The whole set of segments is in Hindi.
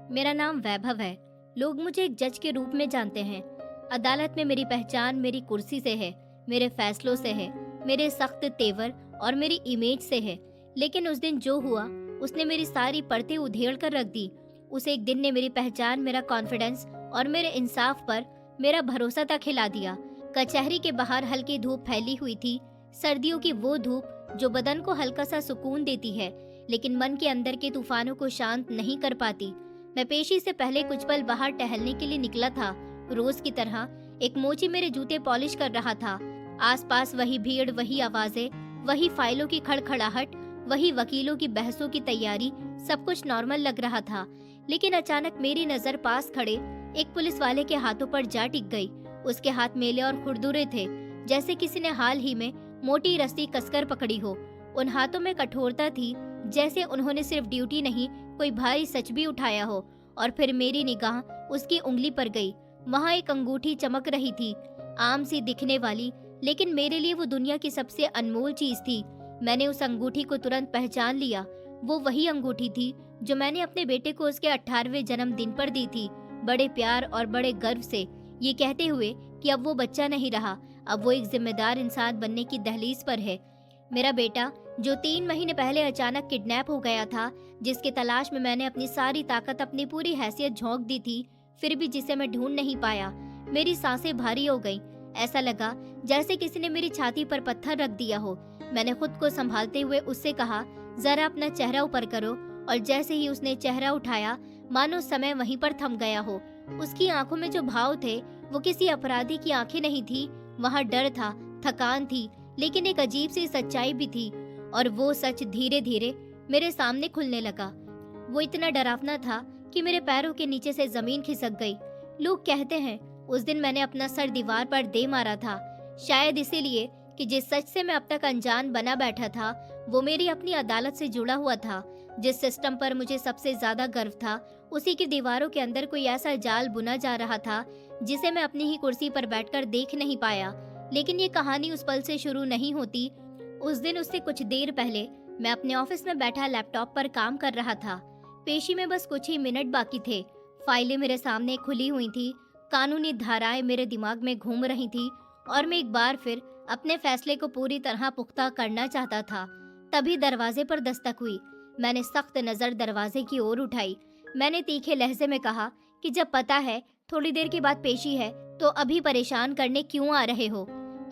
मेरा नाम वैभव है। लोग मुझे एक जज के रूप में जानते हैं। अदालत में मेरी पहचान मेरी कुर्सी से है, मेरे फैसलों से है, मेरे सख्त तेवर और मेरी इमेज से है। लेकिन उस दिन जो हुआ उसने मेरी सारी परतें उधेड़ कर रख दी। उस एक दिन ने मेरी पहचान, मेरा कॉन्फिडेंस और मेरे इंसाफ पर मेरा भरोसा तक हिला दिया। कचहरी के बाहर हल्की धूप फैली हुई थी, सर्दियों की वो धूप जो बदन को हल्का सा सुकून देती है लेकिन मन के अंदर के तूफानों को शांत नहीं कर पाती। मैं पेशी से पहले कुछ पल बाहर टहलने के लिए निकला था। रोज की तरह एक मोची मेरे जूते पॉलिश कर रहा था। आसपास वही भीड़, वही आवाजें, वही फाइलों की खड़खड़ाहट, वही वकीलों की बहसों की तैयारी। सब कुछ नॉर्मल लग रहा था, लेकिन अचानक मेरी नजर पास खड़े एक पुलिस वाले के हाथों पर जा टिक गई। उसके हाथ मेले और खुरदुरे थे, जैसे किसी ने हाल ही में मोटी रस्सी कसकर पकड़ी हो। उन हाथों में कठोरता थी, जैसे उन्होंने सिर्फ ड्यूटी नहीं, कोई भारी सच भी उठाया हो। और फिर मेरी निगाह उसकी उंगली पर गई। वहाँ एक अंगूठी चमक रही थी, आम सी दिखने वाली, लेकिन मेरे लिए वो दुनिया की सबसे अनमोल चीज थी। मैंने उस अंगूठी को तुरंत पहचान लिया। वो वही अंगूठी थी जो मैंने अपने बेटे को उसके 18वें जन्मदिन पर दी थी, बड़े प्यार और बड़े गर्व से, ये कहते हुए कि अब वो बच्चा नहीं रहा, अब वो एक जिम्मेदार इंसान बनने की दहलीज पर है। मेरा बेटा जो 3 महीने पहले अचानक किडनैप हो गया था, जिसकी तलाश में मैंने अपनी सारी ताकत, अपनी पूरी हैसियत झोंक दी थी, फिर भी जिसे मैं ढूंढ नहीं पाया। मेरी सांसें भारी हो गईं। ऐसा लगा जैसे किसी ने मेरी छाती पर पत्थर रख दिया हो। मैंने खुद को संभालते हुए उससे कहा, जरा अपना चेहरा ऊपर करो। और जैसे ही उसने चेहरा उठाया, मानो समय वहीं पर थम गया हो। उसकी आंखों में जो भाव थे वो किसी अपराधी की आंखें नहीं थी। वहाँ डर था, थकान थी, लेकिन एक अजीब सी सच्चाई भी थी। और वो सच धीरे धीरे मेरे सामने खुलने लगा। वो इतना डरावना था कि मेरे पैरों के नीचे से जमीन खिसक गई। लोग कहते हैं उस दिन मैंने अपना सर दीवार पर दे मारा था, शायद इसीलिए कि जिस सच से मैं अब तक अनजान बना बैठा था वो मेरी अपनी अदालत से जुड़ा हुआ था। जिस सिस्टम पर मुझे सबसे ज्यादा गर्व था, उसी की दीवारों के अंदर कोई ऐसा जाल बुना जा रहा था जिसे मैं अपनी ही कुर्सी पर बैठकर देख नहीं पाया। लेकिन ये कहानी उस पल से शुरू नहीं होती। उस दिन उससे कुछ देर पहले मैं अपने ऑफिस में बैठा लैपटॉप पर काम कर रहा था। पेशी में बस कुछ ही मिनट बाकी थे। फाइलें मेरे सामने खुली हुई थी, कानूनी धाराएं मेरे दिमाग में घूम रही थी और मैं एक बार फिर अपने फैसले को पूरी तरह पुख्ता करना चाहता था। तभी दरवाजे पर दस्तक हुई। मैंने सख्त नजर दरवाजे की ओर उठाई। मैंने तीखे लहजे में कहा कि जब पता है थोड़ी देर के बाद पेशी है तो अभी परेशान करने क्यों आ रहे हो?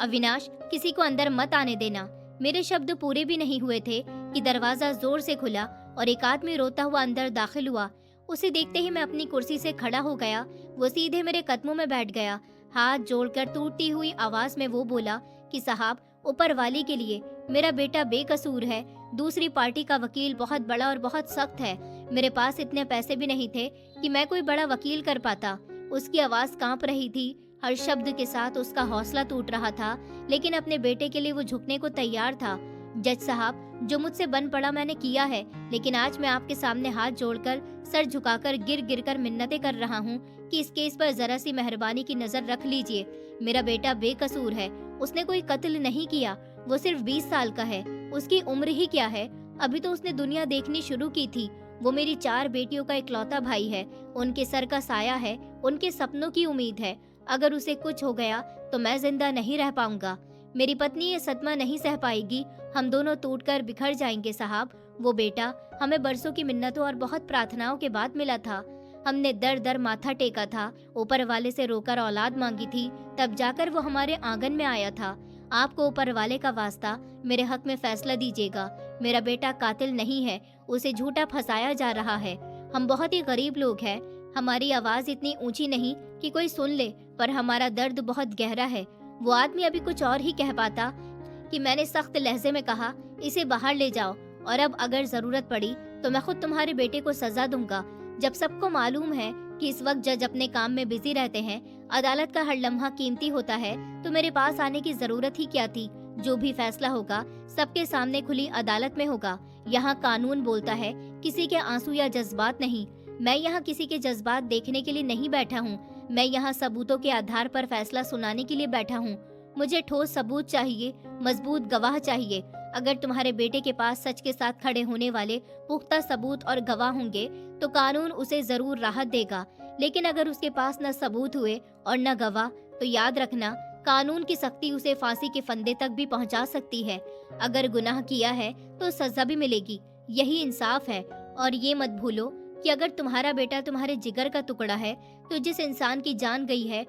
अविनाश, किसी को अंदर मत आने देना। मेरे शब्द पूरे भी नहीं हुए थे कि दरवाजा जोर से खुला और एक आदमी रोता हुआ अंदर दाखिल हुआ। उसे देखते ही मैं अपनी कुर्सी से खड़ा हो गया। वो सीधे मेरे कदमों में बैठ गया। हाथ जोड़कर टूटती हुई आवाज में वो बोला कि साहब, ऊपर वाली के लिए मेरा बेटा बेकसूर है। दूसरी पार्टी का वकील बहुत बड़ा और बहुत सख्त है। मेरे पास इतने पैसे भी नहीं थे कि मैं कोई बड़ा वकील कर पाता। उसकी आवाज कांप रही थी, हर शब्द के साथ उसका हौसला टूट रहा था, लेकिन अपने बेटे के लिए वो झुकने को तैयार था। जज साहब, जो मुझसे बन पड़ा मैंने किया है, लेकिन आज मैं आपके सामने हाथ जोड़कर, सर झुकाकर, गिर गिर कर मिन्नतें कर रहा हूँ कि इस केस पर जरा सी मेहरबानी की नजर रख लीजिए। मेरा बेटा बेकसूर है, उसने कोई कत्ल नहीं किया। वो सिर्फ 20 साल का है। उसकी उम्र ही क्या है, अभी तो उसने दुनिया देखनी शुरू की थी। वो मेरी 4 बेटियों का इकलौता भाई है, उनके सर का साया है, उनके सपनों की उम्मीद है। अगर उसे कुछ हो गया तो मैं जिंदा नहीं रह पाऊंगा। मेरी पत्नी ये सदमा नहीं सह पाएगी। हम दोनों टूटकर बिखर जाएंगे साहब। वो बेटा हमें बरसों की मिन्नतों और बहुत प्रार्थनाओं के बाद मिला था। हमने दर दर माथा टेका था, ऊपर वाले से रोकर औलाद मांगी थी, तब जाकर वो हमारे आंगन में आया था। आपको ऊपर वाले का वास्ता मेरे हक में फैसला दीजिएगा। मेरा बेटा कातिल नहीं है, उसे झूठा फंसाया जा रहा है। हम बहुत ही गरीब लोग हैं। हमारी आवाज इतनी ऊंची नहीं कि कोई सुन ले, पर हमारा दर्द बहुत गहरा है। वो आदमी अभी कुछ और ही कह पाता कि मैंने सख्त लहजे में कहा, इसे बाहर ले जाओ और अब अगर जरूरत पड़ी तो मैं खुद तुम्हारे बेटे को सजा दूंगा। जब सबको मालूम है कि इस वक्त जज अपने काम में बिजी रहते हैं, अदालत का हर लम्हा कीमती होता है, तो मेरे पास आने की जरूरत ही क्या थी। जो भी फैसला होगा सबके सामने खुली अदालत में होगा। यहाँ कानून बोलता है, किसी के आंसू या जज्बात नहीं। मैं यहाँ किसी के जज्बात देखने के लिए नहीं बैठा हूँ। मैं यहाँ सबूतों के आधार पर फैसला सुनाने के लिए बैठा हूँ। मुझे ठोस सबूत चाहिए, मजबूत गवाह चाहिए। अगर तुम्हारे बेटे के पास सच के साथ खड़े होने वाले पुख्ता सबूत और गवाह होंगे तो कानून उसे जरूर राहत देगा, लेकिन अगर उसके पास न सबूत हुए और न गवाह, तो याद रखना कानून की सख्ती उसे फांसी के फंदे तक भी पहुंचा सकती है। अगर गुनाह किया है तो सजा भी मिलेगी, यही इंसाफ है। और ये मत भूलो कि अगर तुम्हारा बेटा तुम्हारे जिगर का टुकड़ा है, तो जिस इंसान की जान गई है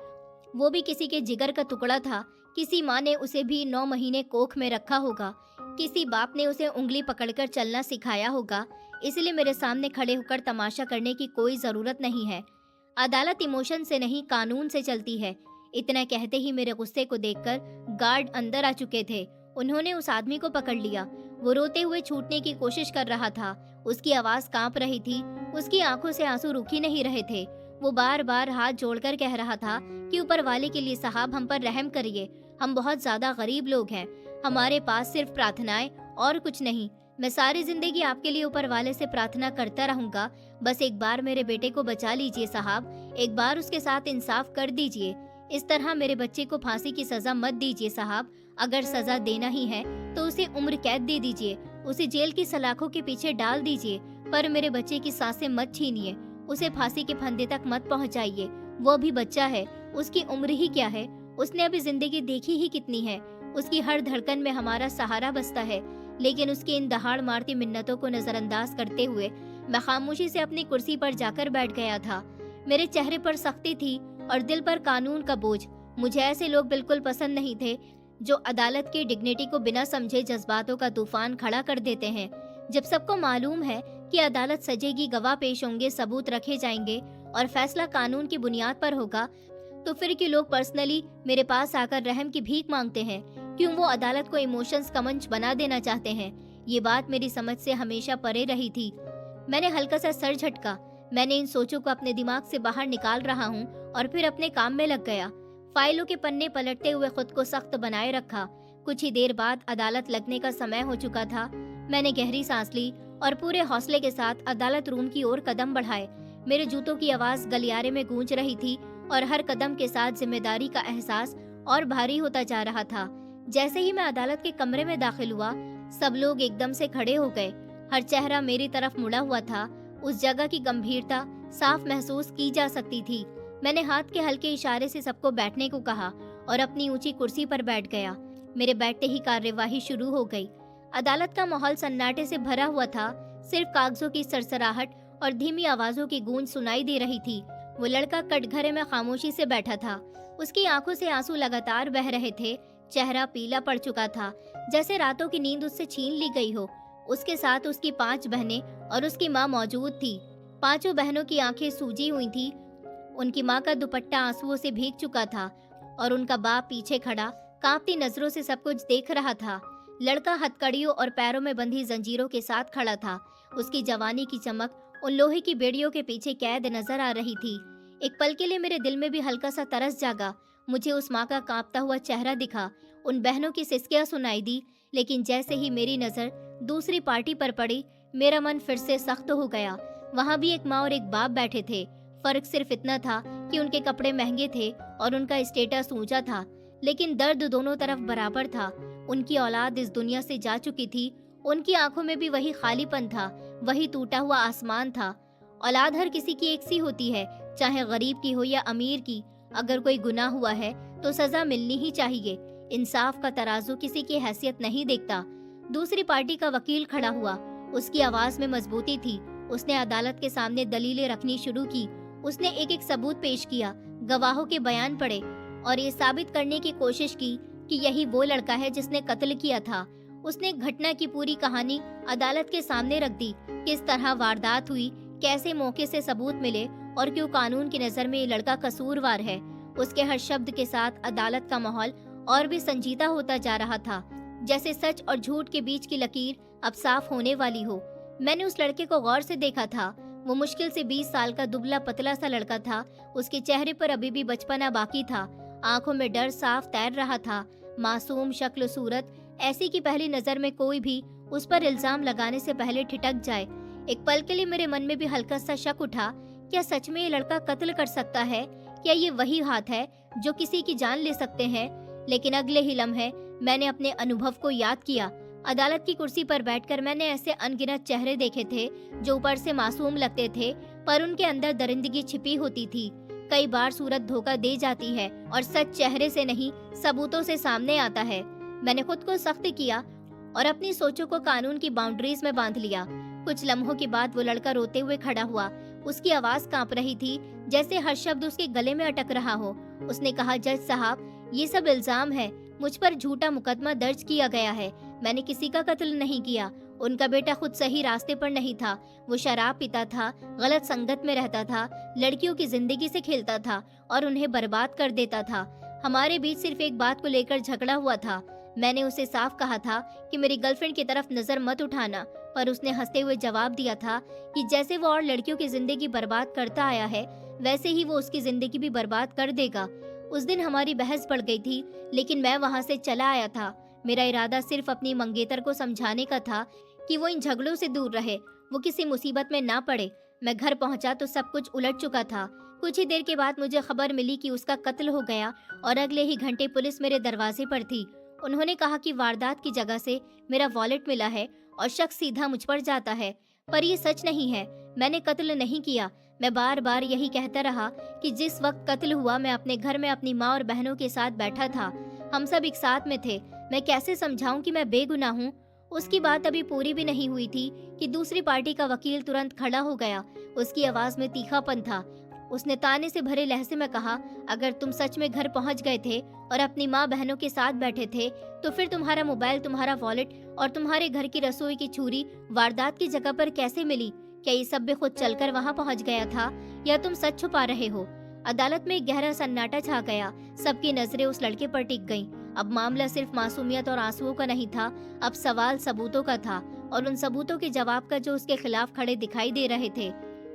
वो भी किसी के जिगर का टुकड़ा था। किसी माँ ने उसे भी 9 महीने कोख में रखा होगा, किसी बाप ने उसे उंगली पकड़कर चलना सिखाया होगा। इसलिए मेरे सामने खड़े होकर तमाशा करने की कोई जरूरत नहीं है। अदालत इमोशन से नहीं, कानून से चलती है। इतना कहते ही मेरे गुस्से को देखकर गार्ड अंदर आ चुके थे। उन्होंने उस आदमी को पकड़ लिया। वो रोते हुए छूटने की कोशिश कर रहा था। उसकी आवाज कांप रही थी, उसकी आंखों से आंसू रुक ही नहीं रहे थे। वो बार बार हाथ जोड़कर कह रहा था कि ऊपर वाले के लिए साहब हम पर रहम करिए, हम बहुत ज्यादा गरीब लोग हैं, हमारे पास सिर्फ प्रार्थनाएं और कुछ नहीं। मैं सारी जिंदगी आपके लिए ऊपर वाले से प्रार्थना करता रहूंगा। बस एक बार मेरे बेटे को बचा लीजिए साहब, एक बार उसके साथ इंसाफ कर दीजिए। इस तरह मेरे बच्चे को फांसी की सजा मत दीजिए साहब। अगर सजा देना ही है तो उसे उम्र कैद दे दीजिए, उसे जेल की सलाखों के पीछे डाल दीजिए, पर मेरे बच्चे की सांसें मत छीनिए, उसे फांसी के फंदे तक मत पहुंचाइए। वो भी बच्चा है, उसकी उम्र ही क्या है, उसने अभी जिंदगी देखी ही कितनी है। उसकी हर धड़कन में हमारा सहारा बसता है। लेकिन उसकी इन दहाड़ मारती मिन्नतों को नजरअंदाज करते हुए मैं खामोशी से अपनी कुर्सी पर जाकर बैठ गया था। मेरे चेहरे पर सख्ती थी और दिल पर कानून का बोझ। मुझे ऐसे लोग बिल्कुल पसंद नहीं थे जो अदालत की डिग्निटी को बिना समझे जज्बातों का तूफान खड़ा कर देते हैं। जब सबको मालूम है कि अदालत सजेगी, गवाह पेश होंगे, सबूत रखे जाएंगे और फैसला कानून की बुनियाद पर होगा, तो फिर क्यों लोग पर्सनली मेरे पास आकर रहम की भीख मांगते हैं? क्यों वो अदालत को इमोशंस का मंच बना देना चाहते हैं? ये बात मेरी समझ से हमेशा परे रही थी। मैंने हल्का सा सर झटका। मैंने इन सोचों को अपने दिमाग से बाहर निकाल रहा हूँ और फिर अपने काम में लग गया। फाइलों के पन्ने पलटते हुए खुद को सख्त बनाए रखा। कुछ ही देर बाद अदालत लगने का समय हो चुका था। मैंने गहरी सांस ली और पूरे हौसले के साथ अदालत रूम की ओर कदम बढ़ाए। मेरे जूतों की आवाज गलियारे में गूंज रही थी और हर कदम के साथ जिम्मेदारी का एहसास और भारी होता जा रहा था। जैसे ही मैं अदालत के कमरे में दाखिल हुआ, सब लोग एकदम से खड़े हो गए। हर चेहरा मेरी तरफ मुड़ा हुआ था। उस जगह की गंभीरता साफ महसूस की जा सकती थी। मैंने हाथ के हल्के इशारे से सबको बैठने को कहा और अपनी ऊंची कुर्सी पर बैठ गया। मेरे बैठते ही कार्यवाही शुरू हो गई। अदालत का माहौल सन्नाटे से भरा हुआ था। सिर्फ कागजों की सरसराहट और धीमी आवाजों की गूंज सुनाई दे रही थी। वो लड़का कटघरे में खामोशी से बैठा था। उसकी आंखों से आंसू लगातार बह रहे थे। चेहरा पीला पड़ चुका था, जैसे रातों की नींद उससे छीन ली गई हो। उसके साथ उसकी 5 बहनें और उसकी माँ मौजूद थी। 5 बहनों की आंखें सूजी हुई थी। उनकी माँ का दुपट्टा आंसुओं से भीग चुका था और उनका बाप पीछे खड़ा कांपती नजरों से सब कुछ देख रहा था। लड़का हथकड़ियों और पैरों में बंधी जंजीरों के साथ खड़ा था। उसकी जवानी की चमक उन लोहे की बेड़ियों के पीछे कैद नजर आ रही थी। एक पल के लिए मेरे दिल में भी हल्का सा तरस जागा। मुझे उस माँ का कांपता हुआ चेहरा दिखा, उन बहनों की सिसकियां सुनाई दी। लेकिन जैसे ही मेरी नजर दूसरी पार्टी पर पड़ी, मेरा मन फिर से सख्त हो गया। वहाँ भी एक माँ और एक बाप बैठे थे। फर्क सिर्फ इतना था कि उनके कपड़े महंगे थे और उनका स्टेटस ऊंचा था, लेकिन दर्द दोनों तरफ बराबर था। उनकी औलाद इस दुनिया से जा चुकी थी। उनकी आंखों में भी वही खालीपन था, वही टूटा हुआ आसमान था। औलाद हर किसी की एक सी होती है, चाहे गरीब की हो या अमीर की। अगर कोई गुनाह हुआ है तो सजा मिलनी ही चाहिए। इंसाफ का तराजू किसी की हैसियत नहीं देखता। दूसरी पार्टी का वकील खड़ा हुआ। उसकी आवाज में मजबूती थी। उसने अदालत के सामने दलीलें रखनी शुरू की। उसने एक एक सबूत पेश किया, गवाहों के बयान पढ़े और ये साबित करने की कोशिश की कि यही वो लड़का है जिसने कत्ल किया था। उसने घटना की पूरी कहानी अदालत के सामने रख दी। किस तरह वारदात हुई, कैसे मौके से सबूत मिले और क्यों कानून की नजर में ये लड़का कसूरवार है। उसके हर शब्द के साथ अदालत का माहौल और भी संजीदा होता जा रहा था, जैसे सच और झूठ के बीच की लकीर अब साफ होने वाली हो। मैंने उस लड़के को गौर से देखा था। वो मुश्किल से 20 साल का दुबला पतला सा लड़का था। उसके चेहरे पर अभी भी बचपना बाकी था। आंखों में डर साफ तैर रहा था। मासूम शक्ल सूरत ऐसी कि पहली नजर में कोई भी उस पर इल्जाम लगाने से पहले ठिठक जाए। एक पल के लिए मेरे मन में भी हल्का सा शक उठा, क्या सच में ये लड़का कत्ल कर सकता है? क्या ये वही हाथ है जो किसी की जान ले सकते हैं? लेकिन अगले ही लम्हे मैंने अपने अनुभव को याद किया। अदालत की कुर्सी पर बैठकर मैंने ऐसे अनगिनत चेहरे देखे थे जो ऊपर से मासूम लगते थे पर उनके अंदर दरिंदगी छिपी होती थी। कई बार सूरत धोखा दे जाती है और सच चेहरे से नहीं सबूतों से सामने आता है। मैंने खुद को सख्त किया और अपनी सोचों को कानून की बाउंड्रीज में बांध लिया। कुछ लम्हों के बाद वो लड़का रोते हुए खड़ा हुआ। उसकी आवाज कांप रही थी, जैसे हर शब्द उसके गले में अटक रहा हो। उसने कहा, जज साहब, ये सब इल्जाम है, मुझ पर झूठा मुकदमा दर्ज किया गया है। मैंने किसी का कत्ल नहीं किया। उनका बेटा खुद सही रास्ते पर नहीं था। वो शराब पीता था, गलत संगत में रहता था, लड़कियों की जिंदगी से खेलता था और उन्हें बर्बाद कर देता था। हमारे बीच सिर्फ एक बात को लेकर झगड़ा हुआ था। मैंने उसे साफ कहा था कि मेरी गर्लफ्रेंड की तरफ नजर मत उठाना, पर उसने हंसते हुए जवाब दिया था कि जैसे वो और लड़कियों की जिंदगी बर्बाद करता आया है, वैसे ही वो उसकी जिंदगी भी बर्बाद कर देगा। उस दिन हमारी बहस बढ़ गई थी, लेकिन मैं वहाँ से चला आया था। मेरा इरादा सिर्फ अपनी मंगेतर को समझाने का था कि वो इन झगड़ों से दूर रहे, वो किसी मुसीबत में ना पड़े। मैं घर पहुंचा तो सब कुछ उलट चुका था। कुछ ही देर के बाद मुझे खबर मिली कि उसका कत्ल हो गया और अगले ही घंटे पुलिस मेरे दरवाजे पर थी। उन्होंने कहा कि वारदात की जगह से मेरा वॉलेट मिला है और शक सीधा मुझ पर जाता है, पर ये सच नहीं है। मैंने कत्ल नहीं किया। मैं बार बार यही कहता रहा कि जिस वक्त कत्ल हुआ मैं अपने घर में अपनी माँ और बहनों के साथ बैठा था। हम सब एक साथ में थे। मैं कैसे समझाऊं कि मैं बेगुनाह हूँ। उसकी बात अभी पूरी भी नहीं हुई थी कि दूसरी पार्टी का वकील तुरंत खड़ा हो गया। उसकी आवाज में तीखापन था। उसने ताने से भरे लहजे में कहा, अगर तुम सच में घर पहुंच गए थे और अपनी माँ बहनों के साथ बैठे थे, तो फिर तुम्हारा मोबाइल, तुम्हारा वॉलेट और तुम्हारे घर की रसोई की छुरी वारदात की जगह पर कैसे मिली? क्या ये सब भी खुद चलकर वहाँ पहुँच गया था या तुम सच छुपा रहे हो? अदालत में एक गहरा सन्नाटा छा गया। सबकी नजरें उस लड़के पर टिक गईं। अब मामला सिर्फ मासूमियत और आंसुओं का नहीं था, अब सवाल सबूतों का था, और उन सबूतों के जवाब का जो उसके खिलाफ खड़े दिखाई दे रहे थे।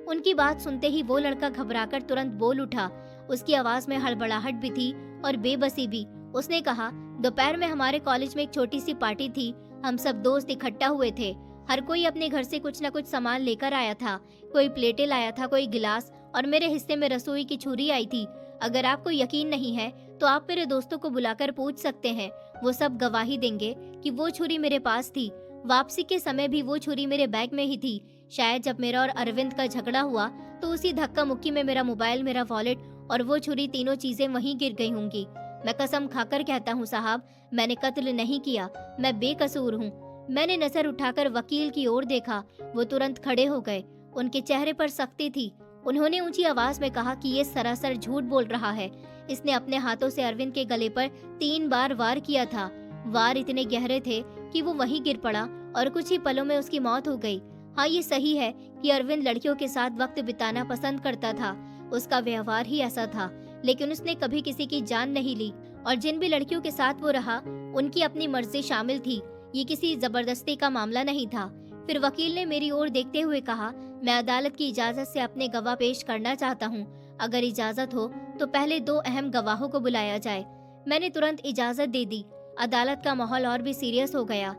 उनकी बात सुनते ही वो लड़का घबराकर तुरंत बोल उठा। उसकी आवाज में हड़बड़ाहट भी थी और बेबसी भी। उसने कहा, दोपहर में हमारे कॉलेज में एक छोटी सी पार्टी थी। हम सब दोस्त इकट्ठा हुए थे। हर कोई अपने घर से कुछ न कुछ सामान लेकर आया था। कोई प्लेटें लाया था, कोई गिलास, और मेरे हिस्से में रसोई की छुरी आई थी। अगर आपको यकीन नहीं है तो आप मेरे दोस्तों को बुलाकर पूछ सकते हैं। वो सब गवाही देंगे कि वो छुरी मेरे पास थी। वापसी के समय भी वो छुरी मेरे बैग में ही थी। शायद जब मेरा और अरविंद का झगड़ा हुआ तो उसी धक्का मुक्की में मेरा मोबाइल, मेरा वॉलेट और वो छुरी, तीनों चीजें वहीं गिर गई होंगी। मैं कसम खाकर कहता हूँ साहब, मैंने कत्ल नहीं किया। मैं बेकसूर हूँ। मैंने नजर उठाकर वकील की ओर देखा। वो तुरंत खड़े हो गए। उनके चेहरे पर सख्ती थी। उन्होंने ऊंची आवाज में कहा कि ये सरासर झूठ बोल रहा है। इसने अपने हाथों से अरविंद के गले पर 3 बार वार किया था। वार इतने गहरे थे कि वो वहीं गिर पड़ा और कुछ ही पलों में उसकी मौत हो गई। हाँ, ये सही है कि अरविंद लड़कियों के साथ वक्त बिताना पसंद करता था। उसका व्यवहार ही ऐसा था, लेकिन उसने कभी किसी की जान नहीं ली, और जिन भी लड़कियों के साथ वो रहा उनकी अपनी मर्जी शामिल थी। ये किसी जबरदस्ती का मामला नहीं था। फिर वकील ने मेरी ओर देखते हुए कहा, मैं अदालत की इजाजत से अपने गवाह पेश करना चाहता हूँ। अगर इजाजत हो तो पहले 2 अहम गवाहों को बुलाया जाए। मैंने तुरंत इजाजत दे दी। अदालत का माहौल और भी सीरियस हो गया।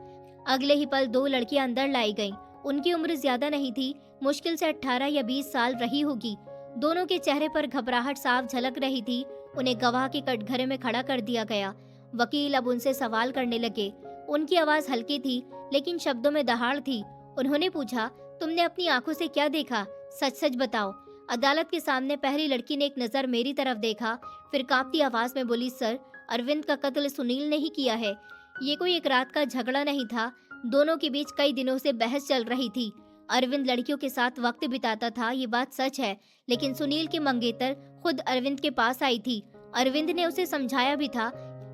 अगले ही पल 2 लड़कियां अंदर लाई गईं। उनकी उम्र ज्यादा नहीं थी, मुश्किल से 18 या 20 साल रही होगी। दोनों के चेहरे पर घबराहट साफ झलक रही थी। उन्हें गवाह के कटघरे में खड़ा कर दिया गया। वकील अब उनसे सवाल करने लगे। उनकी आवाज हल्की थी, लेकिन शब्दों में दहाड़ थी। उन्होंने पूछा, तुमने अपनी आंखों से क्या देखा? सच सच बताओ। अदालत के सामने पहली लड़की ने एक नजर मेरी तरफ देखा, फिर कांपती आवाज में बोली, सर, अरविंद का कत्ल सुनील ने ही किया है। ये कोई एक रात का झगड़ा नहीं था। दोनों के बीच कई दिनों से बहस चल रही थी। अरविंद लड़कियों के साथ वक्त बिताता था, ये बात सच है, लेकिन सुनील की मंगेतर खुद अरविंद के पास आई थी। अरविंद ने उसे समझाया भी था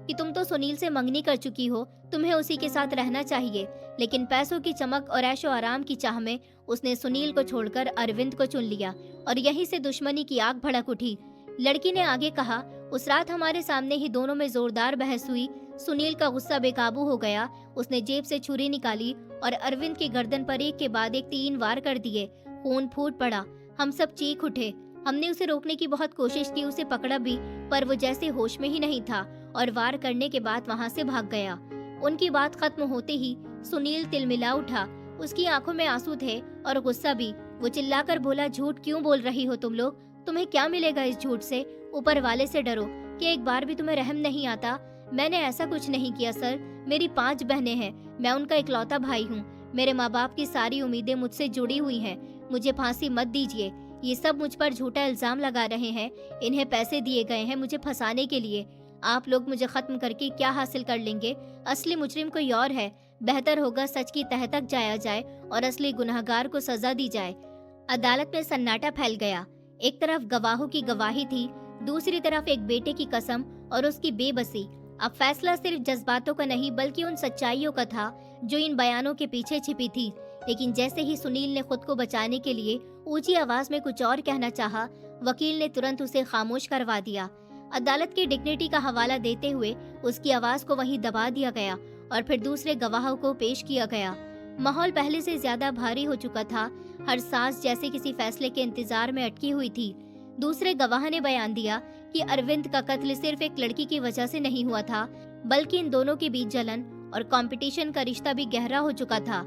कि तुम तो सुनील से मंगनी कर चुकी हो, तुम्हें उसी के साथ रहना चाहिए। लेकिन पैसों की चमक और ऐशो आराम की चाह में उसने सुनील को छोड़कर अरविंद को चुन लिया, और यहीं से दुश्मनी की आग भड़क उठी। लड़की ने आगे कहा, उस रात हमारे सामने ही दोनों में जोरदार बहस हुई। सुनील का गुस्सा बेकाबू हो गया। उसने जेब से छुरी निकाली और अरविंद की गर्दन पर एक के बाद एक 3 वार कर दिए। खून फूट पड़ा। हम सब चीख उठे। हमने उसे रोकने की बहुत कोशिश की, उसे पकड़ा भी, पर वो जैसे होश में ही नहीं था और वार करने के बाद वहाँ से भाग गया। उनकी बात खत्म होते ही सुनील तिलमिला उठा। उसकी आंखों में आंसू थे और गुस्सा भी। वो चिल्लाकर बोला, झूठ क्यों बोल रही हो तुम लोग? तुम्हें क्या मिलेगा इस झूठ से? ऊपर वाले से डरो कि एक बार भी तुम्हें रहम नहीं आता। मैंने ऐसा कुछ नहीं किया सर। मेरी 5 बहनें हैं। मैं उनका इकलौता भाई हूँ। मेरे माँ बाप की सारी उम्मीदें मुझसे जुड़ी हुई हैं। मुझे फांसी मत दीजिए। ये सब मुझ पर झूठा इल्जाम लगा रहे हैं। इन्हें पैसे दिए गए हैं मुझे फंसाने के लिए। आप लोग मुझे खत्म करके क्या हासिल कर लेंगे? असली मुजरिम कोई और है। बेहतर होगा सच की तह तक जाया जाए और असली गुनहगार को सजा दी जाए। अदालत में सन्नाटा फैल गया। एक तरफ गवाहों की गवाही थी, दूसरी तरफ एक बेटे की कसम और उसकी बेबसी। अब फैसला सिर्फ जज्बातों का नहीं बल्कि उन सच्चाइयों का था जो इन बयानों के पीछे छिपी थी। लेकिन जैसे ही सुनील ने खुद को बचाने के लिए ऊंची आवाज में कुछ और कहना चाहा, वकील ने तुरंत उसे खामोश करवा दिया। अदालत की डिग्निटी का हवाला देते हुए उसकी आवाज को वहीं दबा दिया गया और फिर दूसरे गवाहों को पेश किया गया। माहौल पहले से ज्यादा भारी हो चुका था। हर सांस जैसे किसी फैसले के इंतजार में अटकी हुई थी। दूसरे गवाह ने बयान दिया कि अरविंद का कत्ल सिर्फ एक लड़की की वजह से नहीं हुआ था, बल्कि इन दोनों के बीच जलन और कंपटीशन का रिश्ता भी गहरा हो चुका था।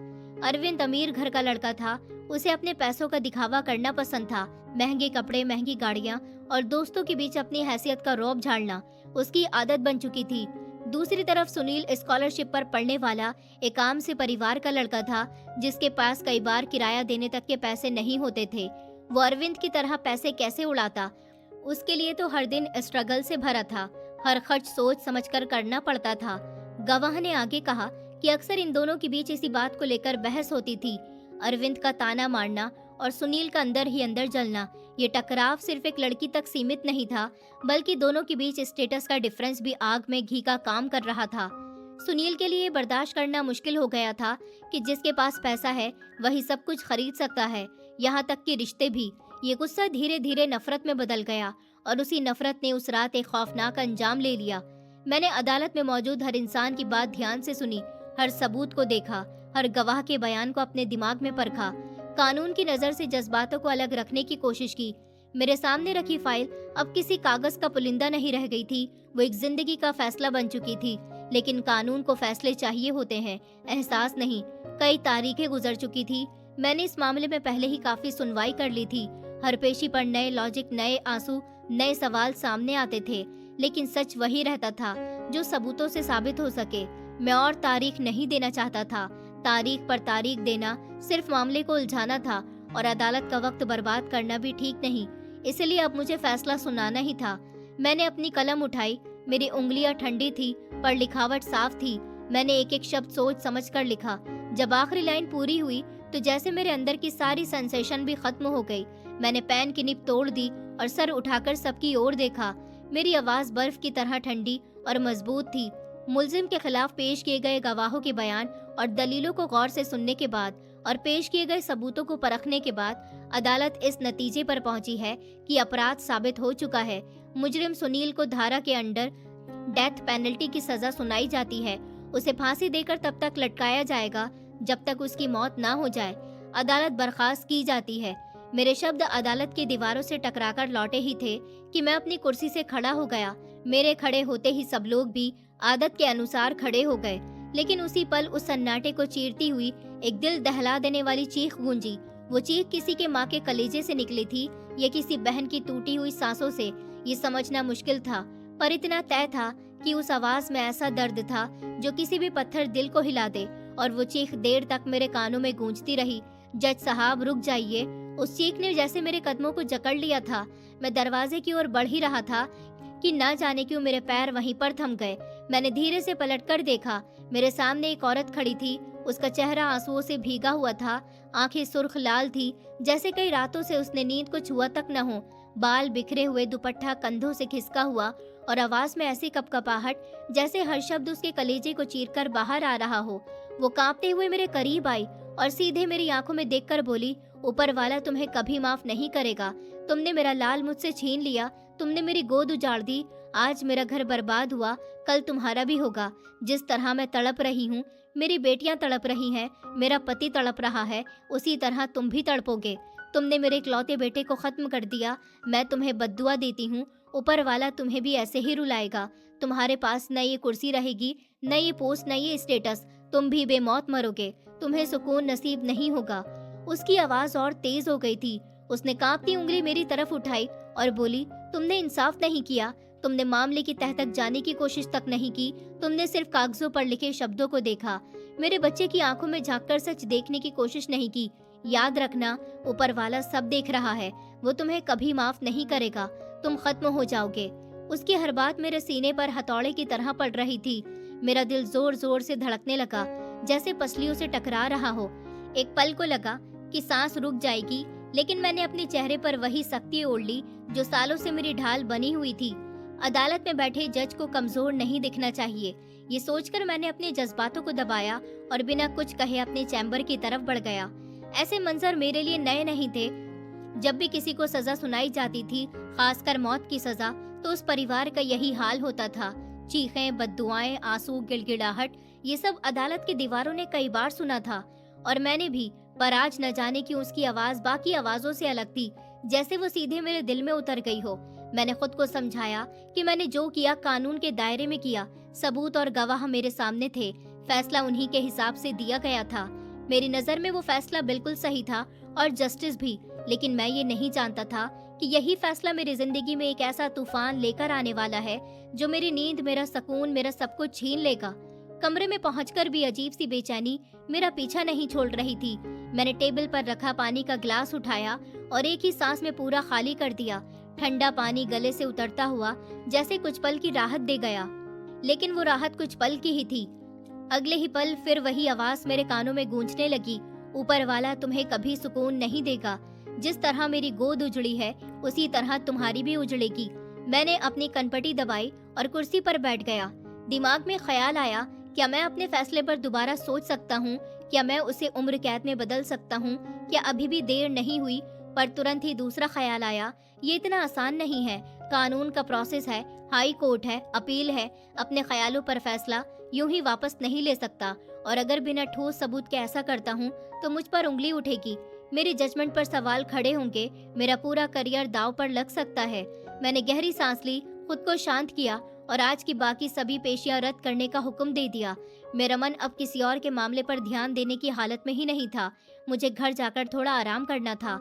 अरविंद अमीर घर का लड़का था। उसे अपने पैसों का दिखावा करना पसंद था। महंगे कपड़े, महंगी गाड़ियाँ और दोस्तों के बीच अपनी हैसियत का रौब झाड़ना उसकी आदत बन चुकी थी। दूसरी तरफ सुनील स्कॉलरशिप पर पढ़ने वाला एक आम से परिवार का लड़का था, जिसके पास कई बार किराया देने तक के पैसे नहीं होते थे। वो अरविंद की तरह पैसे कैसे उड़ाता? उसके लिए तो हर दिन स्ट्रगल से भरा था। हर खर्च सोच समझकर करना पड़ता था। गवाह ने आगे कहा कि अक्सर इन दोनों के बीच इसी बात को लेकर बहस होती थी। अरविंद का ताना मारना और सुनील का अंदर ही अंदर जलना। ये टकराव सिर्फ एक लड़की तक सीमित नहीं था, बल्कि दोनों के बीच स्टेटस का डिफरेंस भी आग में घी का काम कर रहा था। सुनील के लिए बर्दाश्त करना मुश्किल हो गया था कि जिसके पास पैसा है वही सब कुछ खरीद सकता है, यहाँ तक कि रिश्ते भी। ये गुस्सा धीरे धीरे नफरत में बदल गया और उसी नफरत ने उस रात एक खौफनाक अंजाम ले लिया। मैंने अदालत में मौजूद हर इंसान की बात ध्यान से सुनी, हर सबूत को देखा, हर गवाह के बयान को अपने दिमाग में परखा, कानून की नजर से जज्बातों को अलग रखने की कोशिश की। मेरे सामने रखी फाइल अब किसी कागज का पुलिंदा नहीं रह गई थी, वो एक जिंदगी का फैसला बन चुकी थी। लेकिन कानून को फैसले चाहिए होते हैं, एहसास नहीं। कई तारीखें गुजर चुकी थी। मैंने इस मामले में पहले ही काफी सुनवाई कर ली थी। हर पेशी पर नए लॉजिक, नए आंसू, नए सवाल सामने आते थे, लेकिन सच वही रहता था जो सबूतों से साबित हो सके। मैं और तारीख नहीं देना चाहता था। तारीख पर तारीख देना सिर्फ मामले को उलझाना था और अदालत का वक्त बर्बाद करना भी ठीक नहीं। इसलिए अब मुझे फैसला सुनाना ही था। मैंने अपनी कलम उठाई। मेरी उंगलियां ठंडी थी पर लिखावट साफ थी। मैंने एक एक शब्द सोच समझ कर लिखा। जब आखिरी लाइन पूरी हुई तो जैसे मेरे अंदर की सारी सेंसेशन भी खत्म हो गई। मैंने पेन की निब तोड़ दी और सर उठाकर सबकी ओर देखा। मेरी आवाज बर्फ की तरह ठंडी और मजबूत थी। मुलजिम के खिलाफ पेश किए गए गवाहों के बयान और दलीलों को गौर से सुनने के बाद और पेश किए गए सबूतों को परखने के बाद अदालत इस नतीजे पर पहुंची है कि अपराध साबित हो चुका है। मुजरिम सुनील को धारा के अंडर डेथ पेनल्टी की सजा सुनाई जाती है। उसे फांसी देकर तब तक लटकाया जाएगा जब तक उसकी मौत ना हो जाए। अदालत बर्खास्त की जाती है। मेरे शब्द अदालत की दीवारों से टकराकर लौटे ही थे कि मैं अपनी कुर्सी से खड़ा हो गया। मेरे खड़े होते ही सब लोग भी आदत के अनुसार खड़े हो गए। लेकिन उसी पल उस सन्नाटे को चीरती हुई एक दिल दहला देने वाली चीख गूंजी। वो चीख किसी के माँ के कलेजे से निकली थी या किसी बहन की टूटी हुई सांसों से, ये समझना मुश्किल था, पर इतना तय था कि उस आवाज में ऐसा दर्द था जो किसी भी पत्थर दिल को हिला दे। और वो चीख देर तक मेरे कानों में गूंजती रही। जज साहब रुक जाइए। उस चीख ने जैसे मेरे कदमों को जकड़ लिया था। मैं दरवाजे की ओर बढ़ ही रहा था कि ना जाने क्यों मेरे पैर वहीं पर थम गए। मैंने धीरे से पलटकर देखा। मेरे सामने एक औरत खड़ी थी। उसका चेहरा आंसुओं से भीगा हुआ था। आंखें सुर्ख लाल थी, जैसे कई रातों से उसने नींद को छुआ तक न हो। बाल बिखरे हुए, दुपट्टा कंधों से खिसका हुआ और आवाज में ऐसी कपकपाहट जैसे हर शब्द उसके कलेजे को चीरकर बाहर आ रहा हो। वो कांपते हुए मेरे करीब आई और सीधे मेरी आंखों में देखकर बोली, ऊपर वाला तुम्हें कभी माफ नहीं करेगा। तुमने मेरा लाल मुझसे छीन लिया, तुमने मेरी गोद उजाड़ दी। आज मेरा घर बर्बाद हुआ, कल तुम्हारा भी होगा। जिस तरह मैं तड़प रही हूँ, मेरी बेटियां तड़प रही हैं, मेरा पति तड़प रहा है, उसी तरह तुम भी तड़पोगे। तुमने मेरे इकलौते बेटे को खत्म कर दिया। मैं तुम्हें बद्दुआ देती हूँ, ऊपर वाला तुम्हें भी ऐसे ही रुलाएगा। तुम्हारे पास न ये कुर्सी रहेगी, न ये पोस्ट, न ये स्टेटस। तुम भी बेमौत मरोगे, तुम्हें सुकून नसीब नहीं होगा। उसकी आवाज और तेज हो गई थी। उसने कांपती उंगली मेरी तरफ उठाई और बोली, तुमने इंसाफ नहीं किया। तुमने मामले की तह तक जाने की कोशिश तक नहीं की, तुमने सिर्फ कागजों पर लिखे शब्दों को देखा। मेरे बच्चे की आंखों में झांककर सच देखने की कोशिश नहीं की। याद रखना, ऊपर वाला सब देख रहा है, वो तुम्हें कभी माफ नहीं करेगा, तुम खत्म हो जाओगे। उसकी हर बात मेरे सीने पर हथौड़े की तरह पड़ रही थी। मेरा दिल जोर जोर से धड़कने लगा, जैसे पसलियों से टकरा रहा हो। एक पल को लगा कि सांस रुक जाएगी, लेकिन मैंने अपने चेहरे पर वही सख्ती ओढ़ ली जो सालों से मेरी ढाल बनी हुई थी। अदालत में बैठे जज को कमजोर नहीं दिखना चाहिए, ये सोचकर मैंने अपने जज्बातों को दबाया और बिना कुछ कहे अपने चैम्बर की तरफ बढ़ गया। ऐसे मंजर मेरे लिए नए नहीं थे। जब भी किसी को सजा सुनाई जाती थी, खासकर मौत की सजा, तो उस परिवार का यही हाल होता था। चीखें, बद्दुआएं, आंसू, गिड़गिड़ाहट, ये सब अदालत की दीवारों ने कई बार सुना था और मैंने भी, पर आज न जाने क्यों उसकी आवाज बाकी आवाजों से अलग थी, जैसे वो सीधे मेरे दिल में उतर गई हो। मैंने खुद को समझाया कि मैंने जो किया कानून के दायरे में किया, सबूत और गवाह मेरे सामने थे, फैसला उन्हीं के हिसाब से दिया गया था। मेरी नजर में वो फैसला बिल्कुल सही था और जस्टिस भी, लेकिन मैं ये नहीं जानता था कि यही फैसला मेरी जिंदगी में एक ऐसा तूफान लेकर आने वाला है जो मेरी नींद, मेरा सुकून, मेरा सब कुछ छीन लेगा। कमरे में पहुंचकर भी अजीब सी बेचैनी मेरा पीछा नहीं छोड़ रही थी। मैंने टेबल पर रखा पानी का ग्लास उठाया और एक ही सांस में पूरा खाली कर दिया। ठंडा पानी गले से उतरता हुआ जैसे कुछ पल की राहत दे गया, लेकिन वो राहत कुछ पल की ही थी। अगले ही पल फिर वही आवाज मेरे कानों में गूंजने लगी, ऊपर वाला तुम्हें कभी सुकून नहीं देगा। जिस तरह मेरी गोद उजड़ी है, उसी तरह तुम्हारी भी उजड़ेगी। मैंने अपनी कनपटी दबाई और कुर्सी पर बैठ गया। दिमाग में ख्याल आया, क्या मैं अपने फैसले पर दोबारा सोच सकता हूँ? क्या मैं उसे उम्र कैद में बदल सकता हूँ? क्या अभी भी देर नहीं हुई? पर तुरंत ही दूसरा ख्याल आया, ये इतना आसान नहीं है। कानून का प्रोसेस है, हाई कोर्ट है, अपील है। अपने ख्यालों पर फैसला यूं ही वापस नहीं ले सकता, और अगर बिना ठोस सबूत के ऐसा करता हूँ तो मुझ पर उंगली उठेगी, मेरे जजमेंट पर सवाल खड़े होंगे, मेरा पूरा करियर दांव पर लग सकता है। मैंने गहरी सांस ली, खुद को शांत किया और आज की बाकी सभी पेशियां रद्द करने का हुक्म दे दिया। मेरा मन अब किसी और के मामले पर ध्यान देने की हालत में ही नहीं था। मुझे घर जाकर थोड़ा आराम करना था,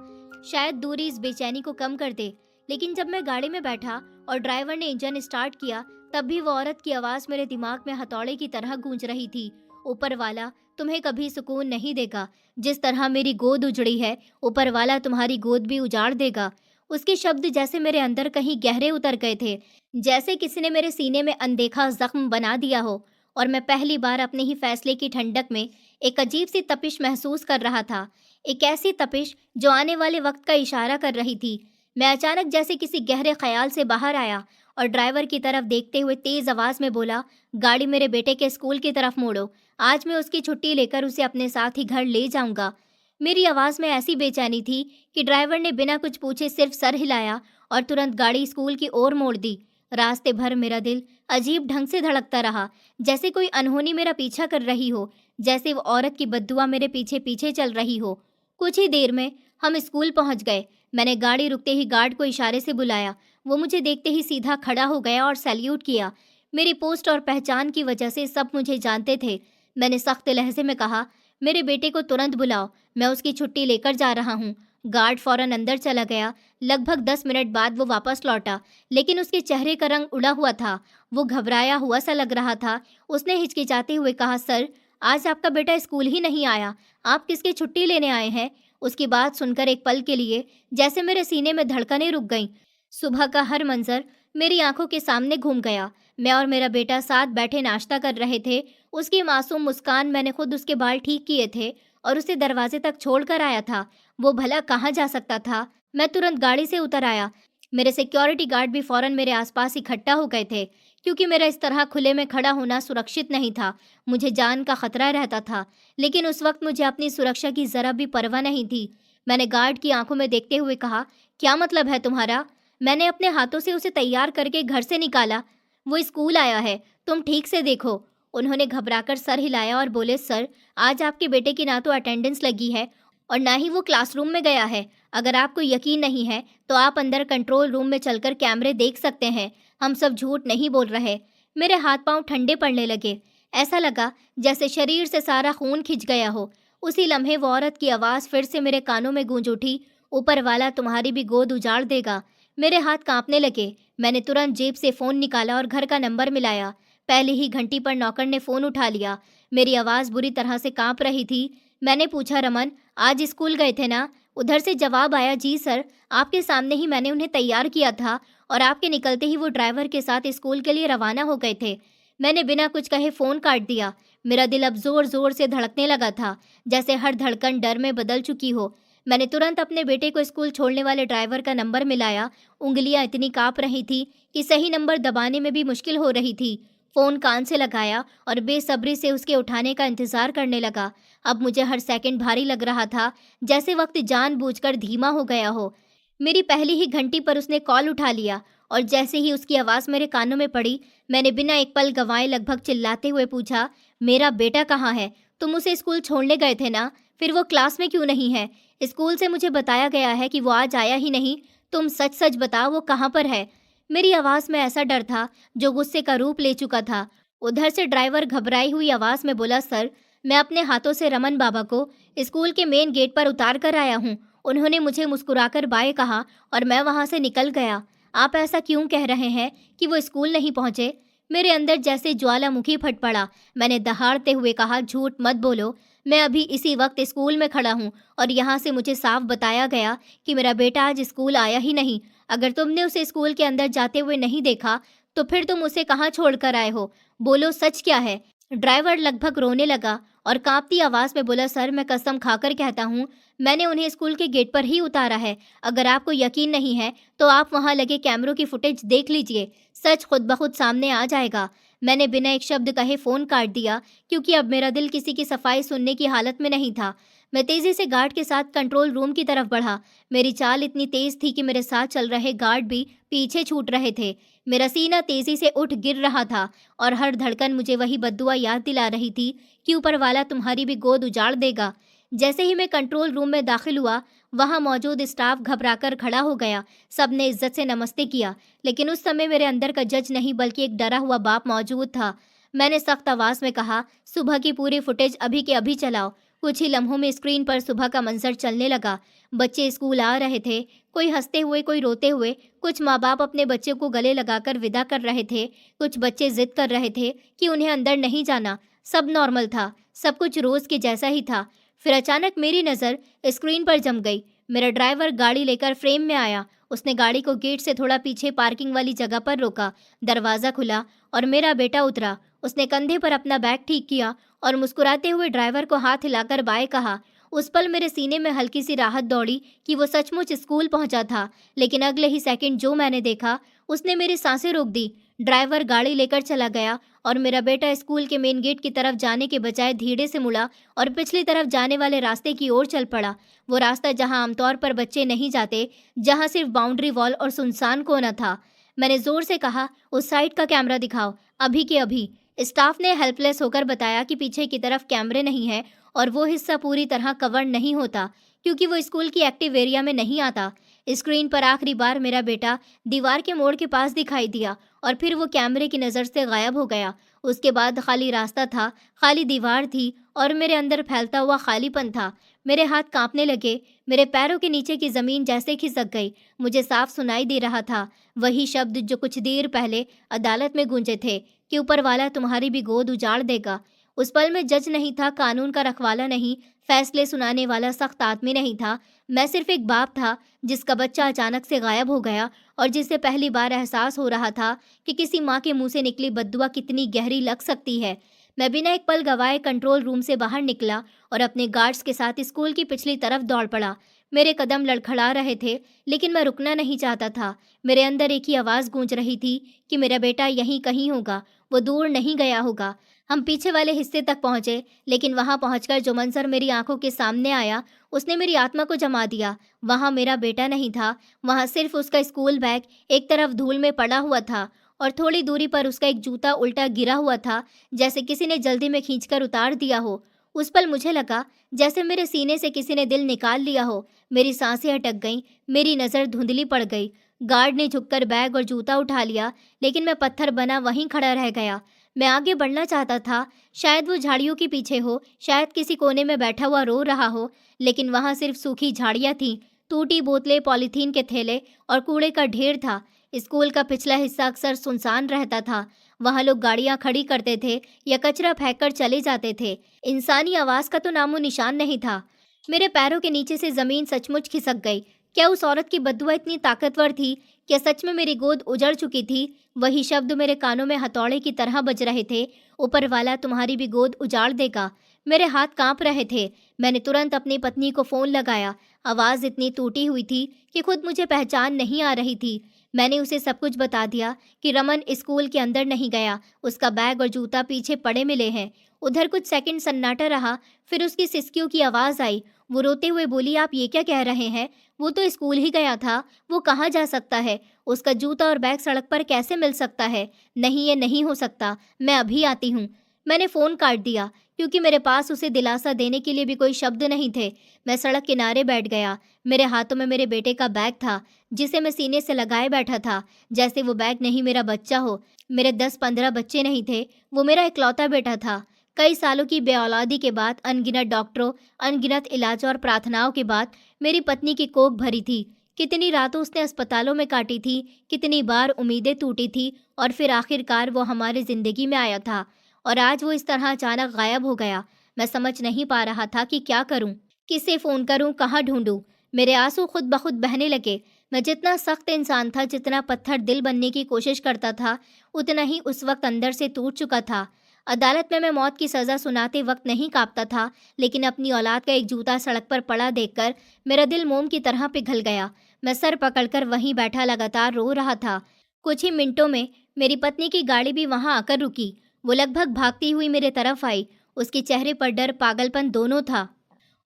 शायद दूरी इस बेचैनी को कम कर दे। लेकिन जब मैं गाड़ी में बैठा और ड्राइवर ने इंजन स्टार्ट किया, तब भी वो औरत की आवाज मेरे दिमाग में हथौड़े की तरह गूंज रही थी। ऊपर वाला तुम्हें कभी सुकून नहीं देगा। जिस तरह मेरी गोद उजड़ी है, ऊपर वाला तुम्हारी गोद भी उजाड़ देगा। उसके शब्द जैसे मेरे अंदर कहीं गहरे उतर गए थे, जैसे किसी ने मेरे सीने में अनदेखा जख्म बना दिया हो। और मैं पहली बार अपने ही फैसले की ठंडक में एक अजीब सी तपिश महसूस कर रहा था, एक ऐसी तपिश जो आने वाले वक्त का इशारा कर रही थी। मैं अचानक जैसे किसी गहरे ख्याल से बाहर आया और ड्राइवर की तरफ देखते हुए तेज आवाज में बोला, गाड़ी मेरे बेटे के स्कूल की तरफ मोड़ो, आज मैं उसकी छुट्टी लेकर उसे अपने साथ ही घर ले जाऊंगा। मेरी आवाज में ऐसी बेचैनी थी कि ड्राइवर ने बिना कुछ पूछे सिर्फ सर हिलाया और तुरंत गाड़ी स्कूल की ओर मोड़ दी। रास्ते भर मेरा दिल अजीब ढंग से धड़कता रहा, जैसे कोई अनहोनी मेरा पीछा कर रही हो, जैसे वो औरत की बद्दुआ मेरे पीछे पीछे चल रही हो। कुछ ही देर में हम स्कूल पहुंच गए। मैंने गाड़ी रुकते ही गार्ड को इशारे से बुलाया। वो मुझे देखते ही सीधा खड़ा हो गया और सैल्यूट किया। मेरी पोस्ट और पहचान की वजह से सब मुझे जानते थे। मैंने सख्त लहजे में कहा, मेरे बेटे को तुरंत बुलाओ, मैं उसकी छुट्टी लेकर जा रहा हूँ। गार्ड फौरन अंदर चला गया। लगभग 10 मिनट बाद वो वापस लौटा, लेकिन उसके चेहरे का रंग उड़ा हुआ था। वो घबराया हुआ सा लग रहा था। उसने हिचकिचाते हुए कहा, सर, आज आपका बेटा स्कूल ही नहीं आया, आप किसकी छुट्टी लेने आए हैं? उसकी बात सुनकर एक पल के लिए जैसे मेरे सीने में धड़कनें रुक गईं। सुबह का हर मंजर मेरी आंखों के सामने घूम गया। मैं और मेरा बेटा साथ बैठे नाश्ता कर रहे थे। उसकी मासूम मुस्कान, मैंने खुद उसके बाल ठीक किए थे और उसे दरवाजे तक छोड़कर आया था। वो भला कहाँ जा सकता था? मैं तुरंत गाड़ी से उतर आया। मेरे सिक्योरिटी गार्ड भी फौरन मेरे आसपास इकट्ठा हो गए थे, क्योंकि मेरा इस तरह खुले में खड़ा होना सुरक्षित नहीं था। मुझे जान का खतरा रहता था, लेकिन उस वक्त मुझे अपनी सुरक्षा की जरा भी परवाह नहीं थी। मैंने गार्ड की आंखों में देखते हुए कहा, क्या मतलब है तुम्हारा? मैंने अपने हाथों से उसे तैयार करके घर से निकाला। वो स्कूल आया है, तुम ठीक से देखो। उन्होंने घबराकर सर हिलाया और बोले, सर, आज आपके बेटे की ना तो अटेंडेंस लगी है और ना ही वो क्लासरूम में गया है। अगर आपको यकीन नहीं है तो आप अंदर कंट्रोल रूम में चलकर कैमरे देख सकते हैं। हम सब झूठ नहीं बोल रहे। मेरे हाथ पांव ठंडे पड़ने लगे। ऐसा लगा जैसे शरीर से सारा खून खिंच गया हो। उसी लम्हे वो औरत की आवाज़ फिर से मेरे कानों में गूंज उठी, ऊपर वाला तुम्हारी भी गोद उजाड़ देगा। मेरे हाथ कांपने लगे। मैंने तुरंत जेब से फ़ोन निकाला और घर का नंबर मिलाया। पहले ही घंटी पर नौकर ने फ़ोन उठा लिया। मेरी आवाज़ बुरी तरह से कांप रही थी। मैंने पूछा, रमन, आज स्कूल गए थे ना? उधर से जवाब आया, जी सर, आपके सामने ही मैंने उन्हें तैयार किया था और आपके निकलते ही वो ड्राइवर के साथ स्कूल के लिए रवाना हो गए थे। मैंने बिना कुछ कहे फ़ोन काट दिया। मेरा दिल अब ज़ोर ज़ोर से धड़कने लगा था, जैसे हर धड़कन डर में बदल चुकी हो। मैंने तुरंत अपने बेटे को स्कूल छोड़ने वाले ड्राइवर का नंबर मिलाया। उंगलियां इतनी काँप रही थी कि सही नंबर दबाने में भी मुश्किल हो रही थी। फ़ोन कान से लगाया और बेसब्री से उसके उठाने का इंतज़ार करने लगा। अब मुझे हर सेकंड भारी लग रहा था, जैसे वक्त जानबूझकर धीमा हो गया हो। मेरी पहली ही घंटी पर उसने कॉल उठा लिया और जैसे ही उसकी आवाज़ मेरे कानों में पड़ी, मैंने बिना एक पल गंवाए लगभग चिल्लाते हुए पूछा, मेरा बेटा कहाँ है? तुम उसे स्कूल छोड़ने गए थे ना? फिर वो क्लास में क्यों नहीं है? स्कूल से मुझे बताया गया है कि वो आज आया ही नहीं। तुम सच सच बताओ, वो कहाँ पर है? मेरी आवाज़ में ऐसा डर था जो गुस्से का रूप ले चुका था। उधर से ड्राइवर घबराई हुई आवाज़ में बोला, सर, मैं अपने हाथों से रमन बाबा को स्कूल के मेन गेट पर उतार कर आया हूँ। उन्होंने मुझे मुस्कुराकर बाय कहा और मैं वहाँ से निकल गया। आप ऐसा क्यों कह रहे हैं कि वो स्कूल नहीं पहुँचे? मेरे अंदर जैसे ज्वालामुखी फट पड़ा। मैंने दहाड़ते हुए कहा, झूठ मत बोलो, मैं अभी इसी वक्त स्कूल में खड़ा हूँ और यहाँ से मुझे साफ बताया गया कि मेरा बेटा आज स्कूल आया ही नहीं। अगर तुमने उसे स्कूल के अंदर जाते हुए नहीं देखा, तो फिर तुम उसे कहाँ छोड़ कर आए हो? बोलो, सच क्या है? ड्राइवर लगभग रोने लगा और कांपती आवाज़ में बोला, सर, मैं कसम खाकर कहता हूँ, मैंने उन्हें स्कूल के गेट पर ही उतारा है। अगर आपको यकीन नहीं है तो आप वहाँ लगे कैमरों की फुटेज देख लीजिए, सच खुद ब खुद सामने आ जाएगा। मैंने बिना एक शब्द कहे फ़ोन काट दिया, क्योंकि अब मेरा दिल किसी की सफाई सुनने की हालत में नहीं था। मैं तेज़ी से गार्ड के साथ कंट्रोल रूम की तरफ बढ़ा। मेरी चाल इतनी तेज़ थी कि मेरे साथ चल रहे गार्ड भी पीछे छूट रहे थे। मेरा सीना तेज़ी से उठ गिर रहा था और हर धड़कन मुझे वही बद्दुआ याद दिला रही थी कि ऊपर वाला तुम्हारी भी गोद उजाड़ देगा। जैसे ही मैं कंट्रोल रूम में दाखिल हुआ, वहां मौजूद स्टाफ घबराकर खड़ा हो गया। सबने इज्जत से नमस्ते किया, लेकिन उस समय मेरे अंदर का जज नहीं बल्कि एक डरा हुआ बाप मौजूद था। मैंने सख्त आवाज में कहा, सुबह की पूरी फुटेज अभी के अभी चलाओ। कुछ ही लम्हों में स्क्रीन पर सुबह का मंजर चलने लगा। बच्चे स्कूल आ रहे थे, कोई हंसते हुए, कोई रोते हुए। कुछ माँ बाप अपने बच्चों को गले लगाकर विदा कर रहे थे। कुछ बच्चे जिद कर रहे थे कि उन्हें अंदर नहीं जाना। सब नॉर्मल था, सब कुछ रोज के जैसा ही था। फिर अचानक मेरी नज़र स्क्रीन पर जम गई। मेरा ड्राइवर गाड़ी लेकर फ्रेम में आया। उसने गाड़ी को गेट से थोड़ा पीछे पार्किंग वाली जगह पर रोका। दरवाज़ा खुला और मेरा बेटा उतरा। उसने कंधे पर अपना बैग ठीक किया और मुस्कुराते हुए ड्राइवर को हाथ हिलाकर बाय कहा। उस पल मेरे सीने में हल्की सी राहत दौड़ी कि वो सचमुच स्कूल पहुंचा था। लेकिन अगले ही सेकंड जो मैंने देखा, उसने मेरी सांसें रोक दी। ड्राइवर गाड़ी लेकर चला गया और मेरा बेटा स्कूल के मेन गेट की तरफ जाने के बजाय धीरे से मुड़ा और पिछली तरफ जाने वाले रास्ते की ओर चल पड़ा। वो रास्ता जहां आमतौर पर बच्चे नहीं जाते, जहां सिर्फ बाउंड्री वॉल और सुनसान कोना था। मैंने जोर से कहा, उस साइड का कैमरा दिखाओ, अभी के अभी। स्टाफ ने हेल्पलेस होकर बताया कि पीछे की तरफ कैमरे नहीं है और वो हिस्सा पूरी तरह कवर नहीं होता, क्योंकि वो स्कूल की एक्टिव एरिया में नहीं आता। स्क्रीन पर आखिरी बार मेरा बेटा दीवार के मोड़ के पास दिखाई दिया और फिर वो कैमरे की नज़र से गायब हो गया। उसके बाद खाली रास्ता था, खाली दीवार थी और मेरे अंदर फैलता हुआ खालीपन था। मेरे हाथ कांपने लगे, मेरे पैरों के नीचे की ज़मीन जैसे खिसक गई। मुझे साफ सुनाई दे रहा था वही शब्द जो कुछ देर पहले अदालत में गूंजे थे कि ऊपर वाला तुम्हारी भी गोद उजाड़ देगा। उस पल में जज नहीं था, कानून का रखवाला नहीं, फैसले सुनाने वाला सख्त आदमी नहीं था। मैं सिर्फ एक बाप था जिसका बच्चा अचानक से गायब हो गया और जिसे पहली बार एहसास हो रहा था कि किसी माँ के मुंह से निकली बद्दुआ कितनी गहरी लग सकती है। मैं बिना एक पल गवाए कंट्रोल रूम से बाहर निकला और अपने गार्ड्स के साथ स्कूल की पिछली तरफ दौड़ पड़ा। मेरे कदम लड़खड़ा रहे थे, लेकिन मैं रुकना नहीं चाहता था। मेरे अंदर एक ही आवाज़ गूंज रही थी कि मेरा बेटा यहीं कहीं होगा, वो दूर नहीं गया होगा। हम पीछे वाले हिस्से तक पहुंचे, लेकिन वहां पहुंचकर जो मंजर मेरी आंखों के सामने आया, उसने मेरी आत्मा को जमा दिया। वहां मेरा बेटा नहीं था, वहां सिर्फ उसका स्कूल बैग एक तरफ धूल में पड़ा हुआ था और थोड़ी दूरी पर उसका एक जूता उल्टा गिरा हुआ था, जैसे किसी ने जल्दी में खींचकर उतार दिया हो। उस पल मुझे लगा जैसे मेरे सीने से किसी ने दिल निकाल लिया हो। मेरी सांसें अटक गईं, मेरी नज़र धुंधली पड़ गई। गार्ड ने झुककर बैग और जूता उठा लिया, लेकिन मैं पत्थर बना वहीं खड़ा रह गया। मैं आगे बढ़ना चाहता था, शायद वो झाड़ियों के पीछे हो, शायद किसी कोने में बैठा हुआ रो रहा हो, लेकिन वहां सिर्फ सूखी झाड़ियां थीं, टूटी बोतलें, पॉलीथीन के थैले और कूड़े का ढेर था। स्कूल का पिछला हिस्सा अक्सर सुनसान रहता था। वहाँ लोग गाड़ियाँ खड़ी करते थे या कचरा फेंक कर चले जाते थे। इंसानी आवाज़ का तो नामो निशान नहीं था। मेरे पैरों के नीचे से ज़मीन सचमुच खिसक गई। क्या उस औरत की बददुआ इतनी ताकतवर थी? क्या सच में मेरी गोद उजड़ चुकी थी? वही शब्द मेरे कानों में हथौड़े की तरह बज रहे थे। ऊपर वाला तुम्हारी भी गोद उजाड़ देगा। मेरे हाथ कांप रहे थे। मैंने तुरंत अपनी पत्नी को फ़ोन लगाया। आवाज़ इतनी टूटी हुई थी कि खुद मुझे पहचान नहीं आ रही थी। मैंने उसे सब कुछ बता दिया कि रमन स्कूल के अंदर नहीं गया, उसका बैग और जूता पीछे पड़े मिले हैं। उधर कुछ सेकंड सन्नाटा रहा, फिर उसकी सिसकियों की आवाज़ आई। वो रोते हुए बोली, आप ये क्या कह रहे हैं? वो तो स्कूल ही गया था, वो कहाँ जा सकता है? उसका जूता और बैग सड़क पर कैसे मिल सकता है? नहीं, ये नहीं हो सकता, मैं अभी आती हूँ। मैंने फ़ोन काट दिया क्योंकि मेरे पास उसे दिलासा देने के लिए भी कोई शब्द नहीं थे। मैं सड़क किनारे बैठ गया। मेरे हाथों में मेरे बेटे का बैग था, जिसे मैं सीने से लगाए बैठा था, जैसे वो बैग नहीं मेरा बच्चा हो। मेरे 10-15 बच्चे नहीं थे, वो मेरा इकलौता बेटा था। कई सालों की बेऔलादी के बाद, अनगिनत डॉक्टरों, अनगिनत इलाज और प्रार्थनाओं के बाद मेरी पत्नी की कोख भरी थी। कितनी रातों उसने अस्पतालों में काटी थी, कितनी बार उम्मीदें टूटी थी, और फिर आखिरकार वो हमारी ज़िंदगी में आया था। और आज वो इस तरह अचानक गायब हो गया। मैं समझ नहीं पा रहा था कि क्या करूं, किसे फ़ोन करूं, कहाँ ढूंढूं। मेरे आंसू खुद ब खुद बहने लगे। मैं जितना सख्त इंसान था, जितना पत्थर दिल बनने की कोशिश करता था, उतना ही उस वक्त अंदर से टूट चुका था। अदालत में मैं मौत की सज़ा सुनाते वक्त नहीं कांपता था, लेकिन अपनी औलाद का एक जूता सड़क पर पड़ा देखकर मेरा दिल मोम की तरह पिघल गया। मैं सर पकड़कर वहीं बैठा लगातार रो रहा था। कुछ ही मिनटों में मेरी पत्नी की गाड़ी भी वहां आकर रुकी। वो लगभग भागती हुई मेरे तरफ आई। उसके चेहरे पर डर, पागलपन दोनों था,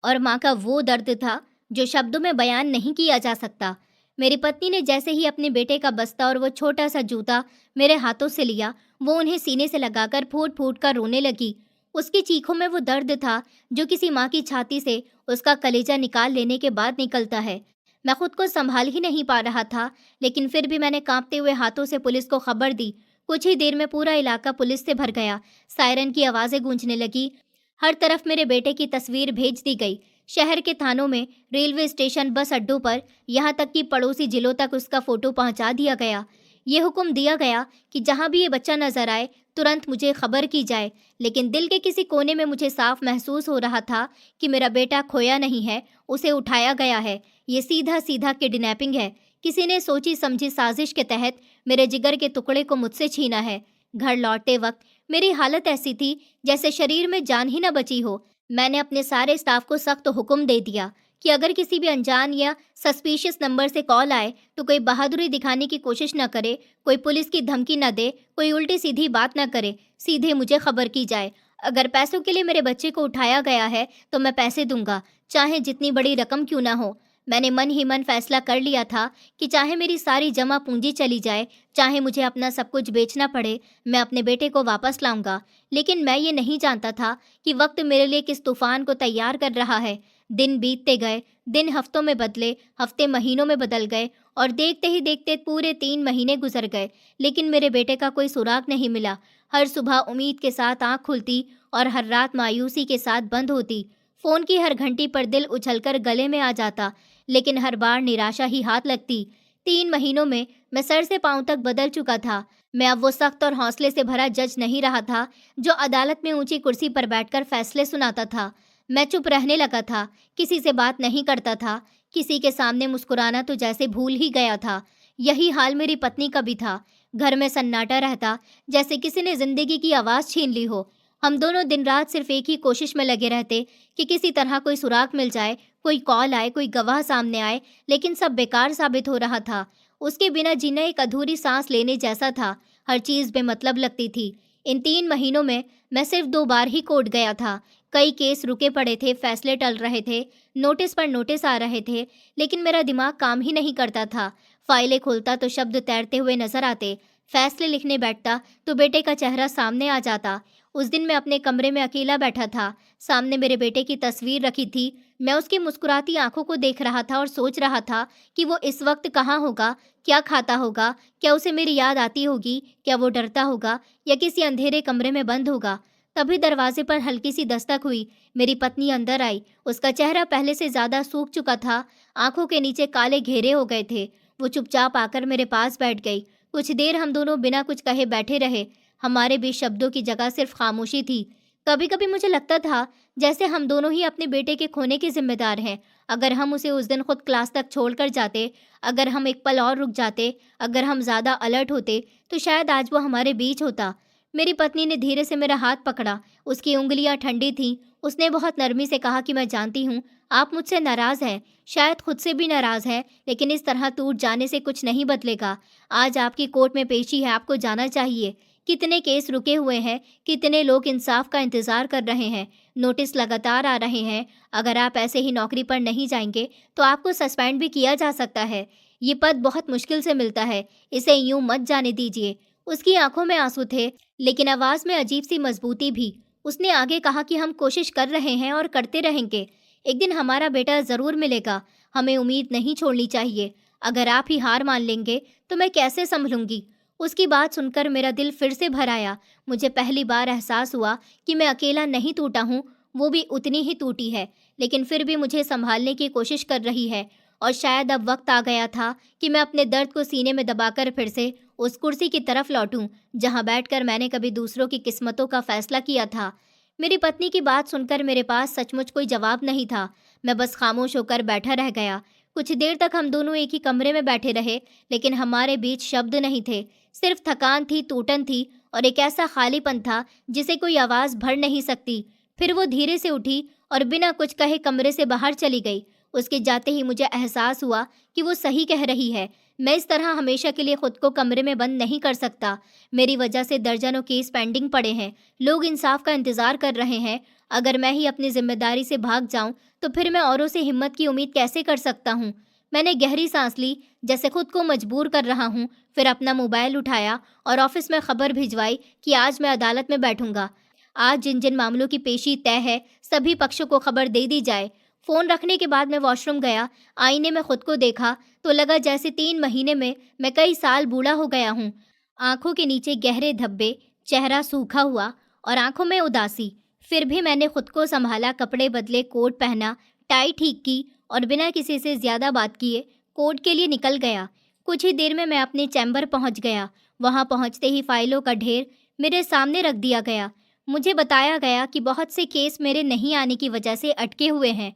और माँ का वो दर्द था जो शब्दों में बयान नहीं किया जा सकता। मेरी पत्नी ने जैसे ही अपने बेटे का बस्ता और वो छोटा सा जूता मेरे हाथों से लिया, वो उन्हें सीने से लगाकर फूट फूट कर रोने लगी। उसकी चीखों में वो दर्द था जो किसी माँ की छाती से उसका कलेजा निकाल लेने के बाद निकलता है। मैं खुद को संभाल ही नहीं पा रहा था, लेकिन फिर भी मैंने कांपते हुए हाथों से पुलिस को खबर दी। कुछ ही देर में पूरा इलाका पुलिस से भर गया। सायरन की आवाज़ें गूंजने लगी। हर तरफ मेरे बेटे की तस्वीर भेज दी गई। शहर के थानों में, रेलवे स्टेशन, बस अड्डों पर, यहाँ तक कि पड़ोसी जिलों तक उसका फोटो पहुँचा दिया गया। ये हुक्म दिया गया कि जहाँ भी ये बच्चा नजर आए, तुरंत मुझे खबर की जाए। लेकिन दिल के किसी कोने में मुझे साफ महसूस हो रहा था कि मेरा बेटा खोया नहीं है, उसे उठाया गया है। ये सीधा सीधा किडनैपिंग है। किसी ने सोची समझी साजिश के तहत मेरे जिगर के टुकड़े को मुझसे छीना है। घर लौटते वक्त मेरी हालत ऐसी थी जैसे शरीर में जान ही न बची हो। मैंने अपने सारे स्टाफ को सख्त हुक्म दे दिया कि अगर किसी भी अनजान या सस्पिशियस नंबर से कॉल आए तो कोई बहादुरी दिखाने की कोशिश न करे, कोई पुलिस की धमकी न दे, कोई उल्टी सीधी बात न करे, सीधे मुझे खबर की जाए। अगर पैसों के लिए मेरे बच्चे को उठाया गया है तो मैं पैसे दूंगा, चाहे जितनी बड़ी रकम क्यों ना हो। मैंने मन ही मन फैसला कर लिया था कि चाहे मेरी सारी जमा पूंजी चली जाए, चाहे मुझे अपना सब कुछ बेचना पड़े, मैं अपने बेटे को वापस लाऊंगा। लेकिन मैं ये नहीं जानता था कि वक्त मेरे लिए किस तूफान को तैयार कर रहा है। दिन बीतते गए, दिन हफ्तों में बदले, हफ्ते महीनों में बदल गए, और देखते ही देखते पूरे 3 महीने गुजर गए। लेकिन मेरे बेटे का कोई सुराग नहीं मिला। हर सुबह उम्मीद के साथ आंख खुलती और हर रात मायूसी के साथ बंद होती। फोन की हर घंटी पर दिल उछलकर गले में आ जाता, लेकिन हर बार निराशा ही हाथ लगती। 3 महीनों में मैं सर से पांव तक बदल चुका था। मैं अब वो सख्त और हौसले से भरा जज नहीं रहा था जो अदालत में ऊंची कुर्सी पर बैठकर फैसले सुनाता था। मैं चुप रहने लगा था, किसी से बात नहीं करता था, किसी के सामने मुस्कुराना तो जैसे भूल ही गया था। यही हाल मेरी पत्नी का भी था। घर में सन्नाटा रहता, जैसे किसी ने जिंदगी की आवाज़ छीन ली हो। हम दोनों दिन रात सिर्फ एक ही कोशिश में लगे रहते कि किसी तरह कोई सुराग मिल जाए, कोई कॉल आए, कोई गवाह सामने आए, लेकिन सब बेकार साबित हो रहा था। उसके बिना जीना एक अधूरी सांस लेने जैसा था। हर चीज़ बेमतलब लगती थी। इन 3 महीनों में मैं सिर्फ 2 बार ही कोर्ट गया था। कई केस रुके पड़े थे, फैसले टल रहे थे, नोटिस पर नोटिस आ रहे थे, लेकिन मेरा दिमाग काम ही नहीं करता था। फाइलें खोलता तो शब्द तैरते हुए नजर आते, फैसले लिखने बैठता तो बेटे का चेहरा सामने आ जाता। उस दिन मैं अपने कमरे में अकेला बैठा था। सामने मेरे बेटे की तस्वीर रखी थी। मैं उसकी मुस्कुराती आंखों को देख रहा था और सोच रहा था कि वो इस वक्त कहाँ होगा, क्या खाता होगा, क्या उसे मेरी याद आती होगी, क्या वो डरता होगा या किसी अंधेरे कमरे में बंद होगा। तभी दरवाजे पर हल्की सी दस्तक हुई। मेरी पत्नी अंदर आई। उसका चेहरा पहले से ज्यादा सूख चुका था, आंखों के नीचे काले घेरे हो गए थे। वो चुपचाप आकर मेरे पास बैठ गई। कुछ देर हम दोनों बिना कुछ कहे बैठे रहे। हमारे बीच शब्दों की जगह सिर्फ खामोशी थी। कभी कभी मुझे लगता था जैसे हम दोनों ही अपने बेटे के खोने के जिम्मेदार हैं। अगर हम उसे उस दिन खुद क्लास तक छोड़कर जाते, अगर हम एक पल और रुक जाते, अगर हम ज्यादा अलर्ट होते, तो शायद आज वो हमारे बीच होता। मेरी पत्नी ने धीरे से मेरा हाथ पकड़ा। उसकी उंगलियां ठंडी थीं। उसने बहुत नरमी से कहा कि मैं जानती हूँ आप मुझसे नाराज हैं, शायद खुद से भी नाराज हैं, लेकिन इस तरह टूट जाने से कुछ नहीं बदलेगा। आज आपकी कोर्ट में पेशी है, आपको जाना चाहिए। कितने केस रुके हुए हैं, कितने लोग इंसाफ का इंतजार कर रहे हैं, नोटिस लगातार आ रहे हैं। अगर आप ऐसे ही नौकरी पर नहीं जाएंगे तो आपको सस्पेंड भी किया जा सकता है। ये पद बहुत मुश्किल से मिलता है, इसे यूं मत जाने दीजिए। उसकी आंखों में आंसू थे, लेकिन आवाज में अजीब सी मजबूती भी। उसने आगे कहा कि हम कोशिश कर रहे हैं और करते रहेंगे। एक दिन हमारा बेटा जरूर मिलेगा। हमें उम्मीद नहीं छोड़नी चाहिए। अगर आप ही हार मान लेंगे तो मैं कैसे संभलूंगी। उसकी बात सुनकर मेरा दिल फिर से भर आया। मुझे पहली बार एहसास हुआ कि मैं अकेला नहीं टूटा हूँ, वो भी उतनी ही टूटी है, लेकिन फिर भी मुझे संभालने की कोशिश कर रही है। और शायद अब वक्त आ गया था कि मैं अपने दर्द को सीने में दबाकर फिर से उस कुर्सी की तरफ लौटूं जहां बैठकर मैंने कभी दूसरों की किस्मतों का फैसला किया था। मेरी पत्नी की बात सुनकर मेरे पास सचमुच कोई जवाब नहीं था। मैं बस खामोश होकर बैठा रह गया। कुछ देर तक हम दोनों एक ही कमरे में बैठे रहे, लेकिन हमारे बीच शब्द नहीं थे। सिर्फ थकान थी, टूटन थी और एक ऐसा खालीपन था जिसे कोई आवाज भर नहीं सकती। फिर वो धीरे से उठी और बिना कुछ कहे कमरे से बाहर चली गई। उसके जाते ही मुझे एहसास हुआ कि वो सही कह रही है। मैं इस तरह हमेशा के लिए खुद को कमरे में बंद नहीं कर सकता। मेरी वजह से दर्जनों केस पेंडिंग पड़े हैं, लोग इंसाफ का इंतजार कर रहे हैं। अगर मैं ही अपनी जिम्मेदारी से भाग जाऊं तो फिर मैं औरों से हिम्मत की उम्मीद कैसे कर सकता हूं। मैंने गहरी सांस ली, जैसे खुद को मजबूर कर रहा हूं। फिर अपना मोबाइल उठाया और ऑफिस में खबर भिजवाई कि आज मैं अदालत में बैठूंगा। आज जिन जिन मामलों की पेशी तय है, सभी पक्षों को खबर दे दी जाए। फोन रखने के बाद मैं वॉशरूम गया। आईने में खुद को देखा तो लगा जैसे 3 महीने में मैं कई साल बूढ़ा हो गया हूँ। आंखों के नीचे गहरे धब्बे, चेहरा सूखा हुआ और आंखों में उदासी। फिर भी मैंने खुद को संभाला, कपड़े बदले, कोट पहना, टाई ठीक की और बिना किसी से ज्यादा बात किए कोर्ट के लिए निकल गया। कुछ ही देर में मैं अपने चैम्बर पहुंच गया। वहां पहुंचते ही फाइलों का ढेर मेरे सामने रख दिया गया। मुझे बताया गया कि बहुत से केस मेरे नहीं आने की वजह से अटके हुए हैं।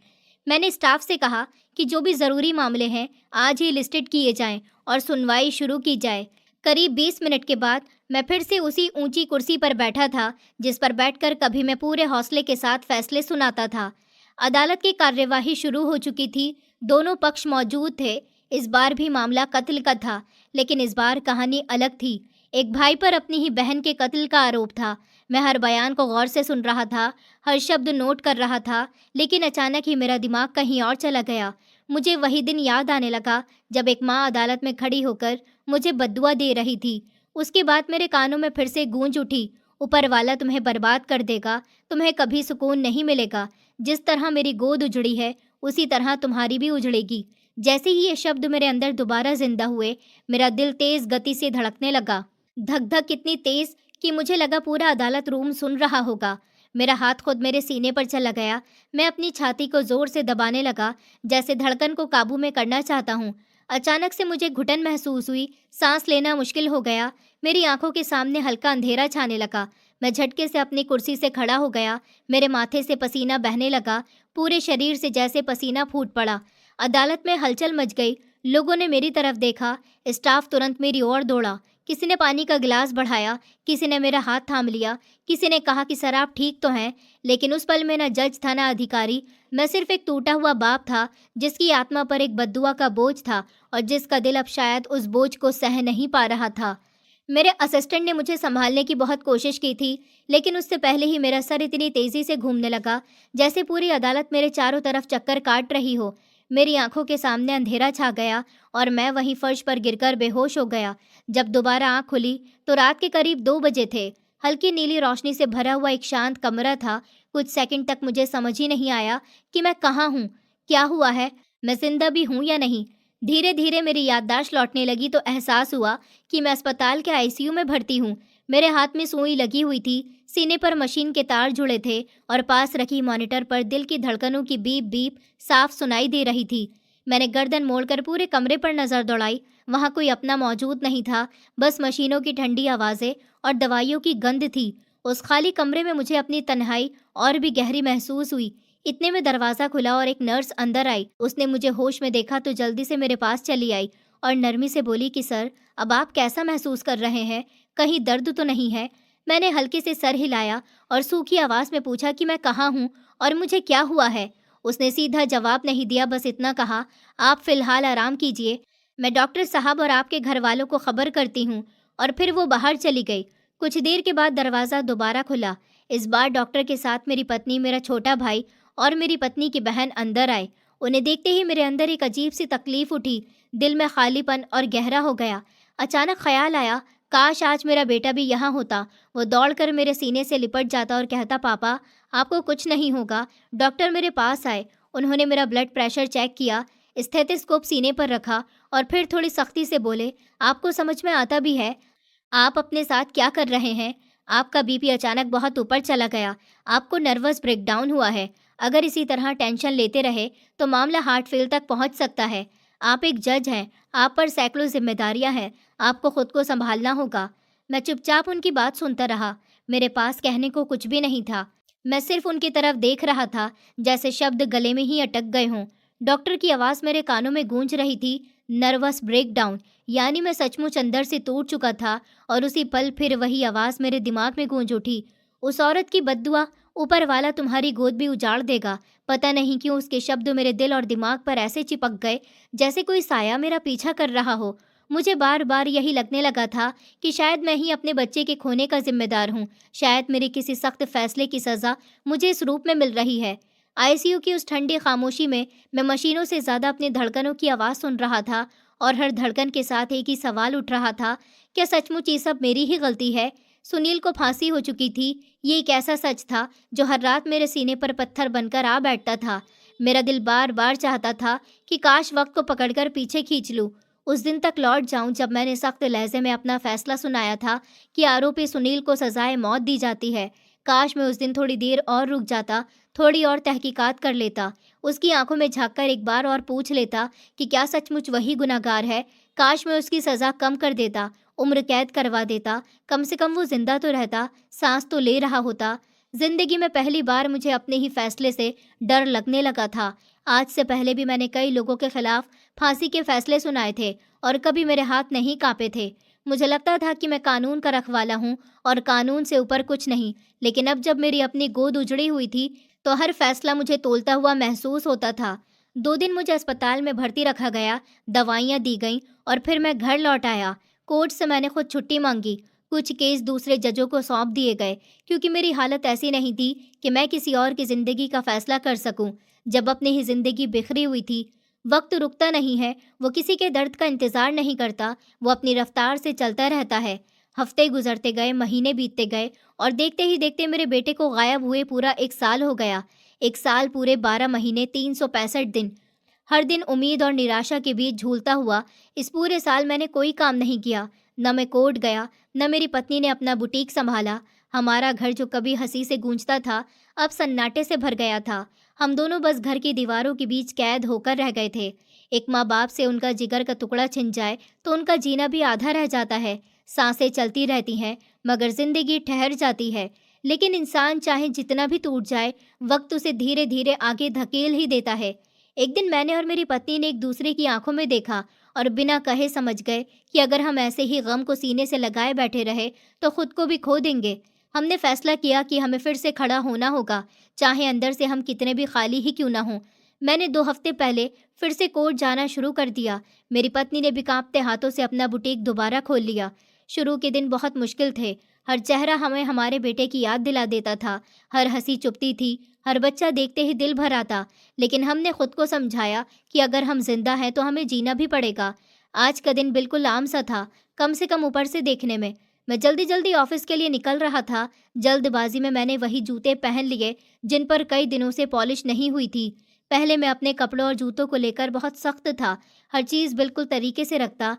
मैंने स्टाफ से कहा कि जो भी ज़रूरी मामले हैं आज ही लिस्टेड किए जाएं और सुनवाई शुरू की जाए। करीब 20 मिनट के बाद मैं फिर से उसी ऊंची कुर्सी पर बैठा था जिस पर बैठकर कभी मैं पूरे हौसले के साथ फैसले सुनाता था। अदालत की कार्यवाही शुरू हो चुकी थी। दोनों पक्ष मौजूद थे। इस बार भी मामला कत्ल का था, लेकिन इस बार कहानी अलग थी। एक भाई पर अपनी ही बहन के कत्ल का आरोप था। मैं हर बयान को गौर से सुन रहा था, हर शब्द नोट कर रहा था, लेकिन अचानक ही मेरा दिमाग कहीं और चला गया। मुझे वही दिन याद आने लगा जब एक माँ अदालत में खड़ी होकर मुझे बद्दुआ दे रही थी। उसके बाद मेरे कानों में फिर से गूंज उठी, ऊपर वाला तुम्हें बर्बाद कर देगा, तुम्हें कभी सुकून नहीं मिलेगा। जिस तरह मेरी गोद उजड़ी है उसी तरह तुम्हारी भी उजड़ेगी। जैसे ही ये शब्द मेरे अंदर दोबारा जिंदा हुए, मेरा दिल तेज गति से धड़कने लगा। धक धक इतनी तेज कि मुझे लगा पूरा अदालत रूम सुन रहा होगा। मेरा हाथ खुद मेरे सीने पर चला गया। मैं अपनी छाती को जोर से दबाने लगा, जैसे धड़कन को काबू में करना चाहता हूँ। अचानक से मुझे घुटन महसूस हुई, सांस लेना मुश्किल हो गया। मेरी आंखों के सामने हल्का अंधेरा छाने लगा। मैं झटके से अपनी कुर्सी से खड़ा हो गया। मेरे माथे से पसीना बहने लगा, पूरे शरीर से जैसे पसीना फूट पड़ा। अदालत में हलचल मच गई। लोगों ने मेरी तरफ देखा। स्टाफ तुरंत मेरी ओर दौड़ा। किसी ने पानी का गिलास बढ़ाया, किसी ने मेरा हाथ थाम लिया, किसी ने कहा कि सर आप ठीक तो हैं। लेकिन उस पल में न जज था, न अधिकारी। मैं सिर्फ एक टूटा हुआ बाप था जिसकी आत्मा पर एक बद्दुआ का बोझ था और जिसका दिल अब शायद उस बोझ को सह नहीं पा रहा था। मेरे असिस्टेंट ने मुझे संभालने की बहुत कोशिश की थी, लेकिन उससे पहले ही मेरा सर इतनी तेजी से घूमने लगा जैसे पूरी अदालत मेरे चारों तरफ चक्कर काट रही हो। मेरी आंखों के सामने अंधेरा छा गया और मैं वहीं फर्श पर गिरकर बेहोश हो गया। जब दोबारा आंख खुली तो रात के करीब 2 बजे थे। हल्की नीली रोशनी से भरा हुआ एक शांत कमरा था। कुछ सेकंड तक मुझे समझ ही नहीं आया कि मैं कहाँ हूँ, क्या हुआ है, मैं जिंदा भी हूँ या नहीं। धीरे धीरे मेरी याददाश्त लौटने लगी तो एहसास हुआ कि मैं अस्पताल के आईसीयू में भर्ती हूँ। मेरे हाथ में सुई लगी हुई थी, सीने पर मशीन के तार जुड़े थे और पास रखी मॉनिटर पर दिल की धड़कनों की बीप बीप साफ सुनाई दे रही थी। मैंने गर्दन मोड़कर पूरे कमरे पर नजर दौड़ाई। वहां कोई अपना मौजूद नहीं था, बस मशीनों की ठंडी आवाजें और दवाइयों की गंध थी। उस खाली कमरे में मुझे अपनी तन्हाई और भी गहरी महसूस हुई। इतने में दरवाजा खुला और एक नर्स अंदर आई। उसने मुझे होश में देखा तो जल्दी से मेरे पास चली आई और नरमी से बोली कि सर, अब आप कैसा महसूस कर रहे हैं? कहीं दर्द तो नहीं है? मैंने हल्के से सर हिलाया और सूखी आवाज में पूछा कि मैं कहाँ हूँ और मुझे क्या हुआ है। उसने सीधा जवाब नहीं दिया, बस इतना कहा, आप फिलहाल आराम कीजिए, मैं डॉक्टर साहब और आपके घर वालों को खबर करती हूँ। और फिर वो बाहर चली गई। कुछ देर के बाद दरवाज़ा दोबारा खुला। इस बार डॉक्टर के साथ मेरी पत्नी, मेरा छोटा भाई और मेरी पत्नी की बहन अंदर आए। उन्हें देखते ही मेरे अंदर एक अजीब सी तकलीफ उठी। दिल में खालीपन और गहरा हो गया। अचानक ख्याल आया, काश आज मेरा बेटा भी यहाँ होता। वो दौड़कर मेरे सीने से लिपट जाता और कहता, पापा आपको कुछ नहीं होगा। डॉक्टर मेरे पास आए। उन्होंने मेरा ब्लड प्रेशर चेक किया, स्टेथोस्कोप सीने पर रखा और फिर थोड़ी सख्ती से बोले, आपको समझ में आता भी है आप अपने साथ क्या कर रहे हैं? आपका बीपी अचानक बहुत ऊपर चला गया। आपको नर्वस ब्रेकडाउन हुआ है। अगर इसी तरह टेंशन लेते रहे तो मामला हार्ट फेल तक पहुंच सकता है। आप एक जज हैं, आप पर सैकड़ों जिम्मेदारियां हैं। आपको खुद को संभालना होगा। मैं चुपचाप उनकी बात सुनता रहा। मेरे पास कहने को कुछ भी नहीं था। मैं सिर्फ उनकी तरफ देख रहा था, जैसे शब्द गले में ही अटक गए हों। डॉक्टर की आवाज़ मेरे कानों में गूंज रही थी, नर्वस ब्रेकडाउन। यानी मैं सचमुच अंदर से टूट चुका था और उसी पल फिर वही आवाज़ मेरे दिमाग में गूंज उठी, उस औरत की बद्दुआ, ऊपर वाला तुम्हारी गोद भी उजाड़ देगा। पता नहीं क्यों उसके शब्द मेरे दिल और दिमाग पर ऐसे चिपक गए जैसे कोई साया मेरा पीछा कर रहा हो। मुझे बार बार यही लगने लगा था कि शायद मैं ही अपने बच्चे के खोने का जिम्मेदार हूँ। शायद मेरे किसी सख्त फैसले की सज़ा मुझे इस रूप में मिल रही है। आईसीयू की उस ठंडी खामोशी में मैं मशीनों से ज़्यादा अपनी धड़कनों की आवाज़ सुन रहा था और हर धड़कन के साथ एक ही सवाल उठ रहा था, क्या सचमुच ये सब मेरी ही गलती है? सुनील को फांसी हो चुकी थी। ये एक ऐसा सच था जो हर रात मेरे सीने पर पत्थर बनकर आ बैठता था। मेरा दिल बार बार चाहता था कि काश वक्त को पकड़कर पीछे खींच लूं, उस दिन तक लौट जाऊं जब मैंने सख्त लहजे में अपना फैसला सुनाया था कि आरोपी सुनील को सजाए मौत दी जाती है। काश मैं उस दिन थोड़ी देर और रुक जाता, थोड़ी और तहकीकात कर लेता, उसकी आंखों में झांककर एक बार और पूछ लेता कि क्या सचमुच वही गुनहगार है। काश मैं उसकी सज़ा कम कर देता, उम्र कैद करवा देता। कम से कम वो जिंदा तो रहता, सांस तो ले रहा होता। जिंदगी में पहली बार मुझे अपने ही फैसले से डर लगने लगा था। आज से पहले भी मैंने कई लोगों के खिलाफ फांसी के फैसले सुनाए थे और कभी मेरे हाथ नहीं कांपे थे। मुझे लगता था कि मैं कानून का रखवाला हूँ और कानून से ऊपर कुछ नहीं। लेकिन अब जब मेरी अपनी गोद उजड़ी हुई थी तो हर फैसला मुझे तोलता हुआ महसूस होता था। 2 दिन मुझे अस्पताल में भर्ती रखा गया, दवाइयाँ दी गईं और फिर मैं घर लौट आया। कोर्ट से मैंने खुद छुट्टी मांगी। कुछ केस दूसरे जजों को सौंप दिए गए क्योंकि मेरी हालत ऐसी नहीं थी कि मैं किसी और की ज़िंदगी का फैसला कर सकूं। जब अपनी ही ज़िंदगी बिखरी हुई थी। वक्त रुकता नहीं है, वो किसी के दर्द का इंतज़ार नहीं करता, वो अपनी रफ्तार से चलता रहता है। हफ्ते गुजरते गए, महीने बीतते गए और देखते ही देखते मेरे बेटे को गायब हुए पूरा 1 साल हो गया। 1 साल पूरे 12 महीने 365 दिन। हर दिन उम्मीद और निराशा के बीच झूलता हुआ इस पूरे साल मैंने कोई काम नहीं किया। न मैं कोर्ट गया, न मेरी पत्नी ने अपना बुटीक संभाला। हमारा घर जो कभी हंसी से गूंजता था अब सन्नाटे से भर गया था। हम दोनों बस घर की दीवारों के बीच कैद होकर रह गए थे। एक माँ बाप से उनका जिगर का टुकड़ा छिन जाए तो उनका जीना भी आधा रह जाता है। सांसें चलती रहती हैं मगर जिंदगी ठहर जाती है। लेकिन इंसान चाहे जितना भी टूट जाए, वक्त उसे धीरे धीरे आगे धकेल ही देता है। एक दिन मैंने और मेरी पत्नी ने एक दूसरे की आंखों में देखा और बिना कहे समझ गए कि अगर हम ऐसे ही गम को सीने से लगाए बैठे रहे तो खुद को भी खो देंगे। हमने फैसला किया कि हमें फिर से खड़ा होना होगा, चाहे अंदर से हम कितने भी खाली ही क्यों ना हों। मैंने 2 हफ्ते पहले फिर से कोर्ट जाना शुरू कर दिया। मेरी पत्नी ने भी कांपते हाथों से अपना बुटीक दोबारा खोल लिया। शुरू के दिन बहुत मुश्किल थे। हर चेहरा हमें हमारे बेटे की याद दिला देता था। हर हंसी चुभती थी, हर बच्चा देखते ही दिल भर आता। लेकिन हमने खुद को समझाया कि अगर हम जिंदा हैं तो हमें जीना भी पड़ेगा। आज का दिन बिल्कुल आम सा था, कम से कम ऊपर से देखने में। मैं जल्दी जल्दी ऑफिस के लिए निकल रहा था। जल्दबाजी में मैंने वही जूते पहन लिए जिन पर कई दिनों से पॉलिश नहीं हुई थी। पहले मैं अपने कपड़ों और जूतों को लेकर बहुत सख्त था, हर चीज़ बिल्कुल तरीके से रखता,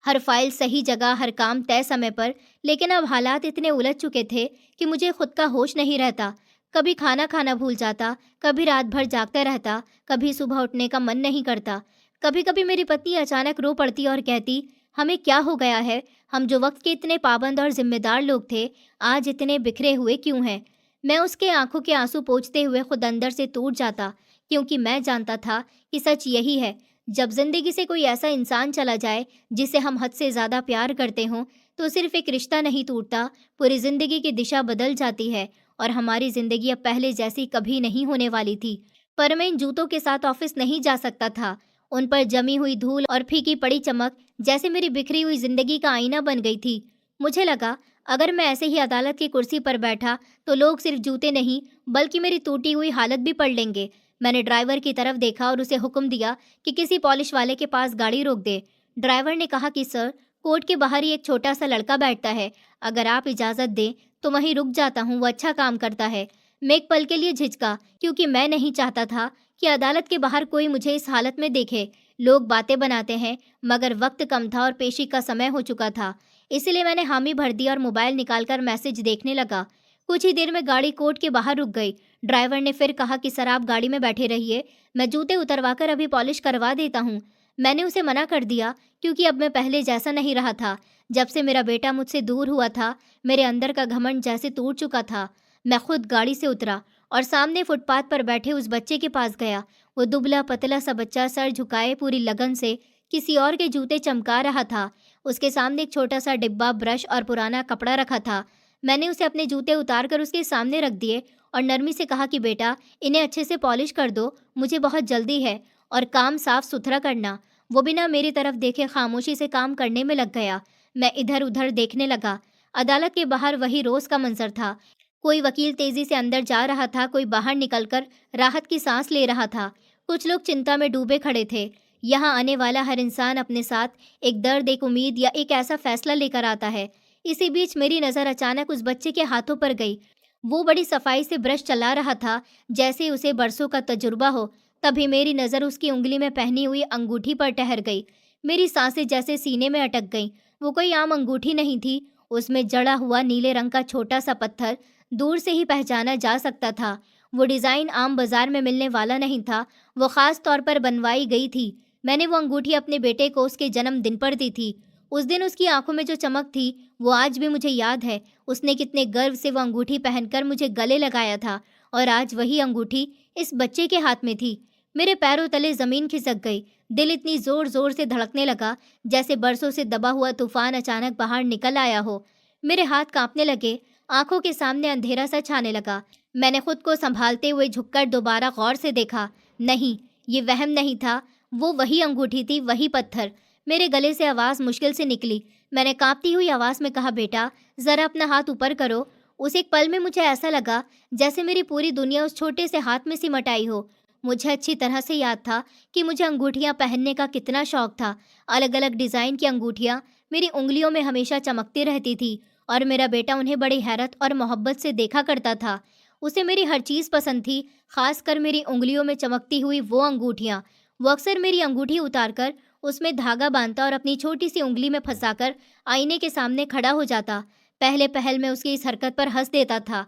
हर फाइल सही जगह, हर काम तय समय पर। लेकिन अब हालात इतने उलझ चुके थे कि मुझे खुद का होश नहीं रहता। कभी खाना खाना भूल जाता, कभी रात भर जागता रहता, कभी सुबह उठने का मन नहीं करता। कभी कभी मेरी पत्नी अचानक रो पड़ती और कहती, हमें क्या हो गया है? हम जो वक्त के इतने पाबंद और जिम्मेदार लोग थे, आज इतने बिखरे हुए क्यों हैं? मैं उसके आंखों के आंसू पोंछते हुए खुद अंदर से टूट जाता, क्योंकि मैं जानता था कि सच यही है। जब जिंदगी से कोई ऐसा इंसान चला जाए जिसे हम हद से ज्यादा प्यार करते हों, तो सिर्फ एक रिश्ता नहीं टूटता, पूरी जिंदगी की दिशा बदल जाती है। और हमारी जिंदगी अब पहले जैसी कभी नहीं होने वाली थी। पर मैं इन जूतों के साथ ऑफिस नहीं जा सकता था। उन पर जमी हुई धूल और फीकी पड़ी चमक जैसे मेरी बिखरी हुई जिंदगी का आईना बन गई थी। मुझे लगा, अगर मैं ऐसे ही अदालत की कुर्सी पर बैठा तो लोग सिर्फ जूते नहीं बल्कि मेरी टूटी हुई हालत भी पढ़ लेंगे। मैंने ड्राइवर की तरफ देखा और उसे हुक्म दिया कि किसी पॉलिश वाले के पास गाड़ी रोक दे। ड्राइवर ने कहा कि सर, कोर्ट के बाहर ही एक छोटा सा लड़का बैठता है, अगर आप इजाज़त दें तो वहीं रुक जाता हूँ, वो अच्छा काम करता है। मैं एक पल के लिए झिझका, क्योंकि मैं नहीं चाहता था कि अदालत के बाहर कोई मुझे इस हालत में देखे। लोग बातें बनाते हैं, मगर वक्त कम था और पेशी का समय हो चुका था। इसलिए मैंने हामी भर दी और मोबाइल निकालकर मैसेज देखने लगा। कुछ ही देर में गाड़ी कोर्ट के बाहर रुक गई। ड्राइवर ने फिर कहा कि सर, आप गाड़ी में बैठे रहिए, मैं जूते उतरवाकर अभी पॉलिश करवा देता हूँ। मैंने उसे मना कर दिया, क्योंकि अब मैं पहले जैसा नहीं रहा था। जब से मेरा बेटा मुझसे दूर हुआ था, मेरे अंदर का घमंड जैसे टूट चुका था। मैं खुद गाड़ी से उतरा और सामने फुटपाथ पर बैठे उस बच्चे के पास गया। वो दुबला पतला सा बच्चा सर झुकाए पूरी लगन से किसी और के जूते चमका रहा था। उसके सामने एक छोटा सा डिब्बा, ब्रश और पुराना कपड़ा रखा था। मैंने उसे अपने जूते उतार कर उसके सामने रख दिए और नरमी से कहा कि बेटा, इन्हें अच्छे से पॉलिश कर दो, मुझे बहुत जल्दी है, और काम साफ सुथरा करना। वो बिना मेरी तरफ देखे खामोशी से काम करने में लग गया। मैं इधर उधर देखने लगा। अदालत के बाहर वही रोज का मंजर था। कोई वकील तेजी से अंदर जा रहा था, कोई बाहर निकलकर राहत की सांस ले रहा था। कुछ लोग चिंता में डूबे खड़े थे। यहाँ आने वाला हर इंसान अपने साथ एक दर्द, एक उम्मीद या एक ऐसा फैसला लेकर आता है। इसी बीच मेरी नज़र अचानक उस बच्चे के हाथों पर गई। वो बड़ी सफाई से ब्रश चला रहा था, जैसे उसे बरसों का तजुर्बा हो। तभी मेरी नज़र उसकी उंगली में पहनी हुई अंगूठी पर ठहर गई। मेरी सांसें जैसे सीने में अटक गईं। वो कोई आम अंगूठी नहीं थी, उसमें जड़ा हुआ नीले रंग का छोटा सा पत्थर दूर से ही पहचाना जा सकता था। वो डिज़ाइन आम बाजार में मिलने वाला नहीं था, वो ख़ास तौर पर बनवाई गई थी। मैंने वो अंगूठी अपने बेटे को उसके जन्मदिन पर दी थी। उस दिन उसकी आंखों में जो चमक थी, वो आज भी मुझे याद है। उसने कितने गर्व से वो अंगूठी पहनकर मुझे गले लगाया था, और आज वही अंगूठी इस बच्चे के हाथ में थी। मेरे पैरों तले ज़मीन खिसक गई। दिल इतनी ज़ोर ज़ोर से धड़कने लगा जैसे बरसों से दबा हुआ तूफान अचानक बाहर निकल आया हो। मेरे हाथ कांपने लगे, आंखों के सामने अंधेरा सा छाने लगा। मैंने खुद को संभालते हुए झुककर दोबारा गौर से देखा। नहीं, ये वहम नहीं था, वो वही अंगूठी थी, वही पत्थर। मेरे गले से आवाज़ मुश्किल से निकली। मैंने कांपती हुई आवाज़ में कहा, बेटा, ज़रा अपना हाथ ऊपर करो। उस एक पल में मुझे ऐसा लगा जैसे मेरी पूरी दुनिया उस छोटे से हाथ में सिमट आई हो। मुझे अच्छी तरह से याद था कि मुझे अंगूठियाँ पहनने का कितना शौक था। अलग अलग डिज़ाइन की अंगूठियाँ मेरी उंगलियों में हमेशा चमकती रहती थी, और मेरा बेटा उन्हें बड़ी हैरत और मोहब्बत से देखा करता था। उसे मेरी हर चीज़ पसंद थी, खासकर मेरी उंगलियों में चमकती हुई वो अंगूठियाँ। वो अक्सर मेरी अंगूठी उतारकर उसमें धागा बांधता और अपनी छोटी सी उंगली में फंसाकर आईने के सामने खड़ा हो जाता। पहले पहल में उसकी इस हरकत पर हंस देता था।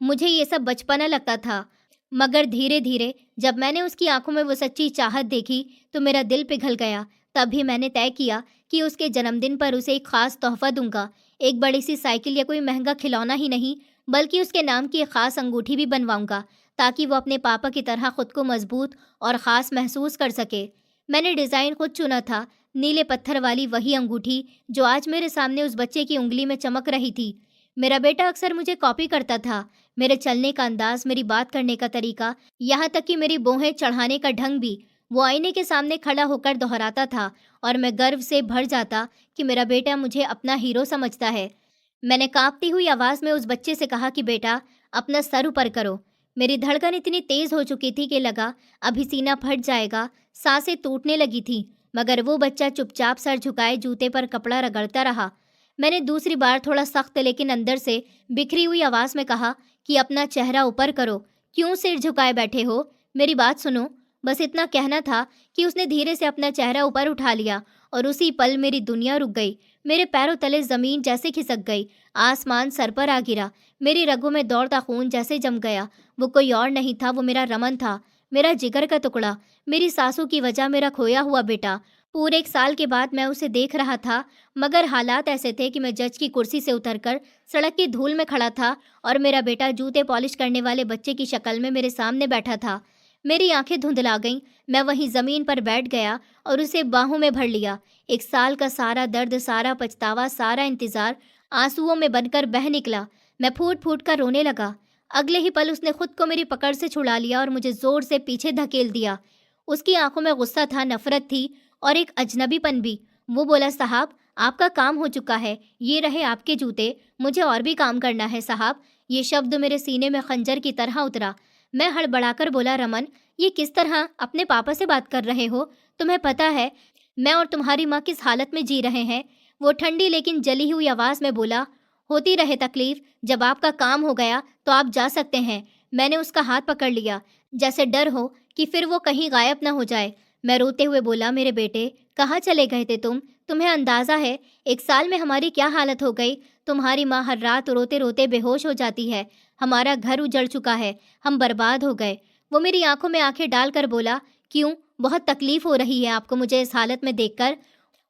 मुझे ये सब बचपना लगता था, मगर धीरे धीरे जब मैंने उसकी आंखों में वो सच्ची चाहत देखी तो मेरा दिल पिघल गया। तभी मैंने तय किया कि उसके जन्मदिन पर उसे एक खास तोहफा दूंगा। एक बड़ी सी साइकिल या कोई महंगा खिलौना ही नहीं, बल्कि उसके नाम की एक खास अंगूठी भी बनवाऊंगा, ताकि वो अपने पापा की तरह खुद को मजबूत और ख़ास महसूस कर सके। मैंने डिज़ाइन खुद चुना था, नीले पत्थर वाली वही अंगूठी जो आज मेरे सामने उस बच्चे की उंगली में चमक रही थी। मेरा बेटा अक्सर मुझे कॉपी करता था, मेरे चलने का अंदाज, मेरी बात करने का तरीका, यहाँ तक कि मेरी बोहें चढ़ाने का ढंग भी वो आईने के सामने खड़ा होकर दोहराता था, और मैं गर्व से भर जाता कि मेरा बेटा मुझे अपना हीरो समझता है। मैंने कांपती हुई आवाज़ में उस बच्चे से कहा कि बेटा, अपना सर ऊपर करो। मेरी धड़कन इतनी तेज़ हो चुकी थी कि लगा अभी सीना फट जाएगा, सांसें टूटने लगी थी, मगर वो बच्चा चुपचाप सर झुकाए जूते पर कपड़ा रगड़ता रहा। मैंने दूसरी बार थोड़ा सख्त लेकिन अंदर से बिखरी हुई आवाज़ में कहा कि अपना चेहरा ऊपर करो, क्यों सिर झुकाए बैठे हो, मेरी बात सुनो। बस इतना कहना था कि उसने धीरे से अपना चेहरा ऊपर उठा लिया और उसी पल मेरी दुनिया रुक गई। मेरे पैरों तले ज़मीन जैसे खिसक गई, आसमान सर पर आ गिरा, मेरी रगों में दौड़ता खून जैसे जम गया। वो कोई और नहीं था, वो मेरा रमन था, मेरा जिगर का टुकड़ा, मेरी सासों की वजह, मेरा खोया हुआ बेटा। पूरे 1 साल के बाद मैं उसे देख रहा था, मगर हालात ऐसे थे कि मैं जज की कुर्सी से उतरकर सड़क की धूल में खड़ा था और मेरा बेटा जूते पॉलिश करने वाले बच्चे की शक्ल में मेरे सामने बैठा था। मेरी आंखें धुंधला गईं, मैं वहीं ज़मीन पर बैठ गया और उसे बाहों में भर लिया। 1 साल का सारा दर्द, सारा पछतावा, सारा इंतज़ार आंसुओं में बनकर बह निकला। मैं फूट-फूट कर रोने लगा। अगले ही पल उसने खुद को मेरी पकड़ से छुड़ा लिया और मुझे ज़ोर से पीछे धकेल दिया। उसकी आंखों में गुस्सा था, नफ़रत थी और एक अजनबीपन भी। वो बोला, साहब, आपका काम हो चुका है, ये रहे आपके जूते, मुझे और भी काम करना है साहब। ये शब्द मेरे सीने में खंजर की तरह उतरा। मैं हड़बड़ाकर बोला, रमन, ये किस तरह अपने पापा से बात कर रहे हो? तुम्हें पता है मैं और तुम्हारी माँ किस हालत में जी रहे हैं? वो ठंडी लेकिन जली हुई आवाज़ में बोला, होती रहे तकलीफ, जब आपका काम हो गया तो आप जा सकते हैं। मैंने उसका हाथ पकड़ लिया, जैसे डर हो कि फिर वो कहीं गायब न हो जाए। मैं रोते हुए बोला, मेरे बेटे, कहाँ चले गए थे तुम? तुम्हें अंदाज़ा है 1 साल में हमारी क्या हालत हो गई? तुम्हारी माँ हर रात रोते रोते बेहोश हो जाती है। हमारा घर उजड़ चुका है, हम बर्बाद हो गए। वो मेरी आंखों में आंखें डालकर बोला, क्यों, बहुत तकलीफ हो रही है आपको मुझे इस हालत में देखकर?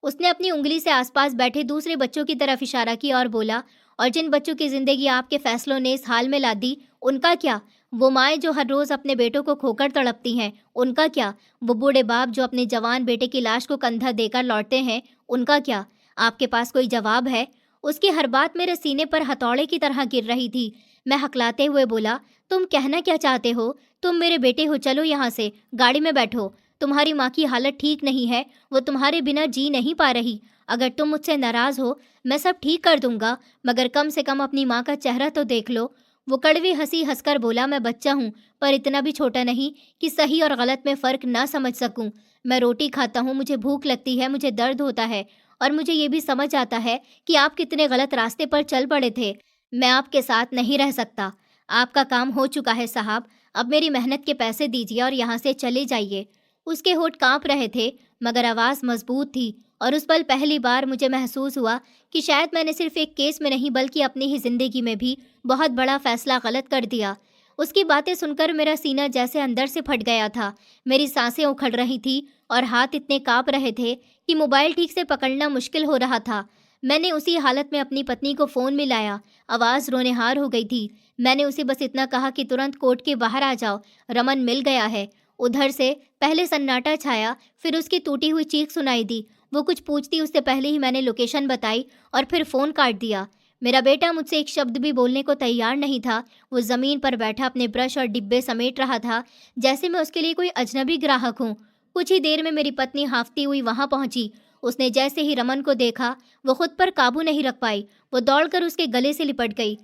उसने अपनी उंगली से आसपास बैठे दूसरे बच्चों की तरफ इशारा किया और बोला, और जिन बच्चों की जिंदगी आपके फैसलों ने इस हाल में ला दी, उनका क्या? वो माएँ जो हर रोज़ अपने बेटों को खोकर तड़पती हैं, उनका क्या? वो बूढ़े बाप जो अपने जवान बेटे की लाश को कंधा देकर लौटते हैं, उनका क्या? आपके पास कोई जवाब है? उसकी हर बात मेरे सीने पर हथौड़े की तरह गिर रही थी। मैं हकलाते हुए बोला, तुम कहना क्या चाहते हो? तुम मेरे बेटे हो, चलो यहाँ से, गाड़ी में बैठो। तुम्हारी माँ की हालत ठीक नहीं है, वो तुम्हारे बिना जी नहीं पा रही। अगर तुम मुझसे नाराज़ हो, मैं सब ठीक कर दूंगा, मगर कम से कम अपनी माँ का चेहरा तो देख लो। वो कड़वी हंसी हंसकर बोला, मैं बच्चा हूँ, पर इतना भी छोटा नहीं कि सही और गलत में फ़र्क ना समझ सकूं। मैं रोटी खाता हूँ, मुझे भूख लगती है, मुझे दर्द होता है, और मुझे ये भी समझ आता है कि आप कितने गलत रास्ते पर चल पड़े थे। मैं आपके साथ नहीं रह सकता। आपका काम हो चुका है साहब, अब मेरी मेहनत के पैसे दीजिए और यहाँ से चले जाइए। उसके होंठ कांप रहे थे, मगर आवाज़ मजबूत थी, और उस पल पहली बार मुझे महसूस हुआ कि शायद मैंने सिर्फ एक केस में नहीं बल्कि अपनी ही ज़िंदगी में भी बहुत बड़ा फैसला गलत कर दिया। उसकी बातें सुनकर मेरा सीना जैसे अंदर से फट गया था, मेरी सांसें उखड़ रही थी और हाथ इतने कांप रहे थे कि मोबाइल ठीक से पकड़ना मुश्किल हो रहा था। मैंने उसी हालत में अपनी पत्नी को फ़ोन मिलाया। आवाज़ रोनेहार हो गई थी। मैंने उसे बस इतना कहा कि तुरंत कोर्ट के बाहर आ जाओ, रमन मिल गया है। उधर से पहले सन्नाटा छाया, फिर उसकी टूटी हुई चीख सुनाई दी। वो कुछ पूछती उससे पहले ही मैंने लोकेशन बताई और फिर फ़ोन काट दिया। मेरा बेटा मुझसे एक शब्द भी बोलने को तैयार नहीं था। वो ज़मीन पर बैठा अपने ब्रश और डिब्बे समेट रहा था, जैसे मैं उसके लिए कोई अजनबी ग्राहक हूँ। कुछ ही देर में मेरी पत्नी हाँफती हुई वहाँ पहुँची। उसने जैसे ही रमन को देखा, वो खुद पर काबू नहीं रख पाई। वो दौड़कर उसके गले से लिपट गई।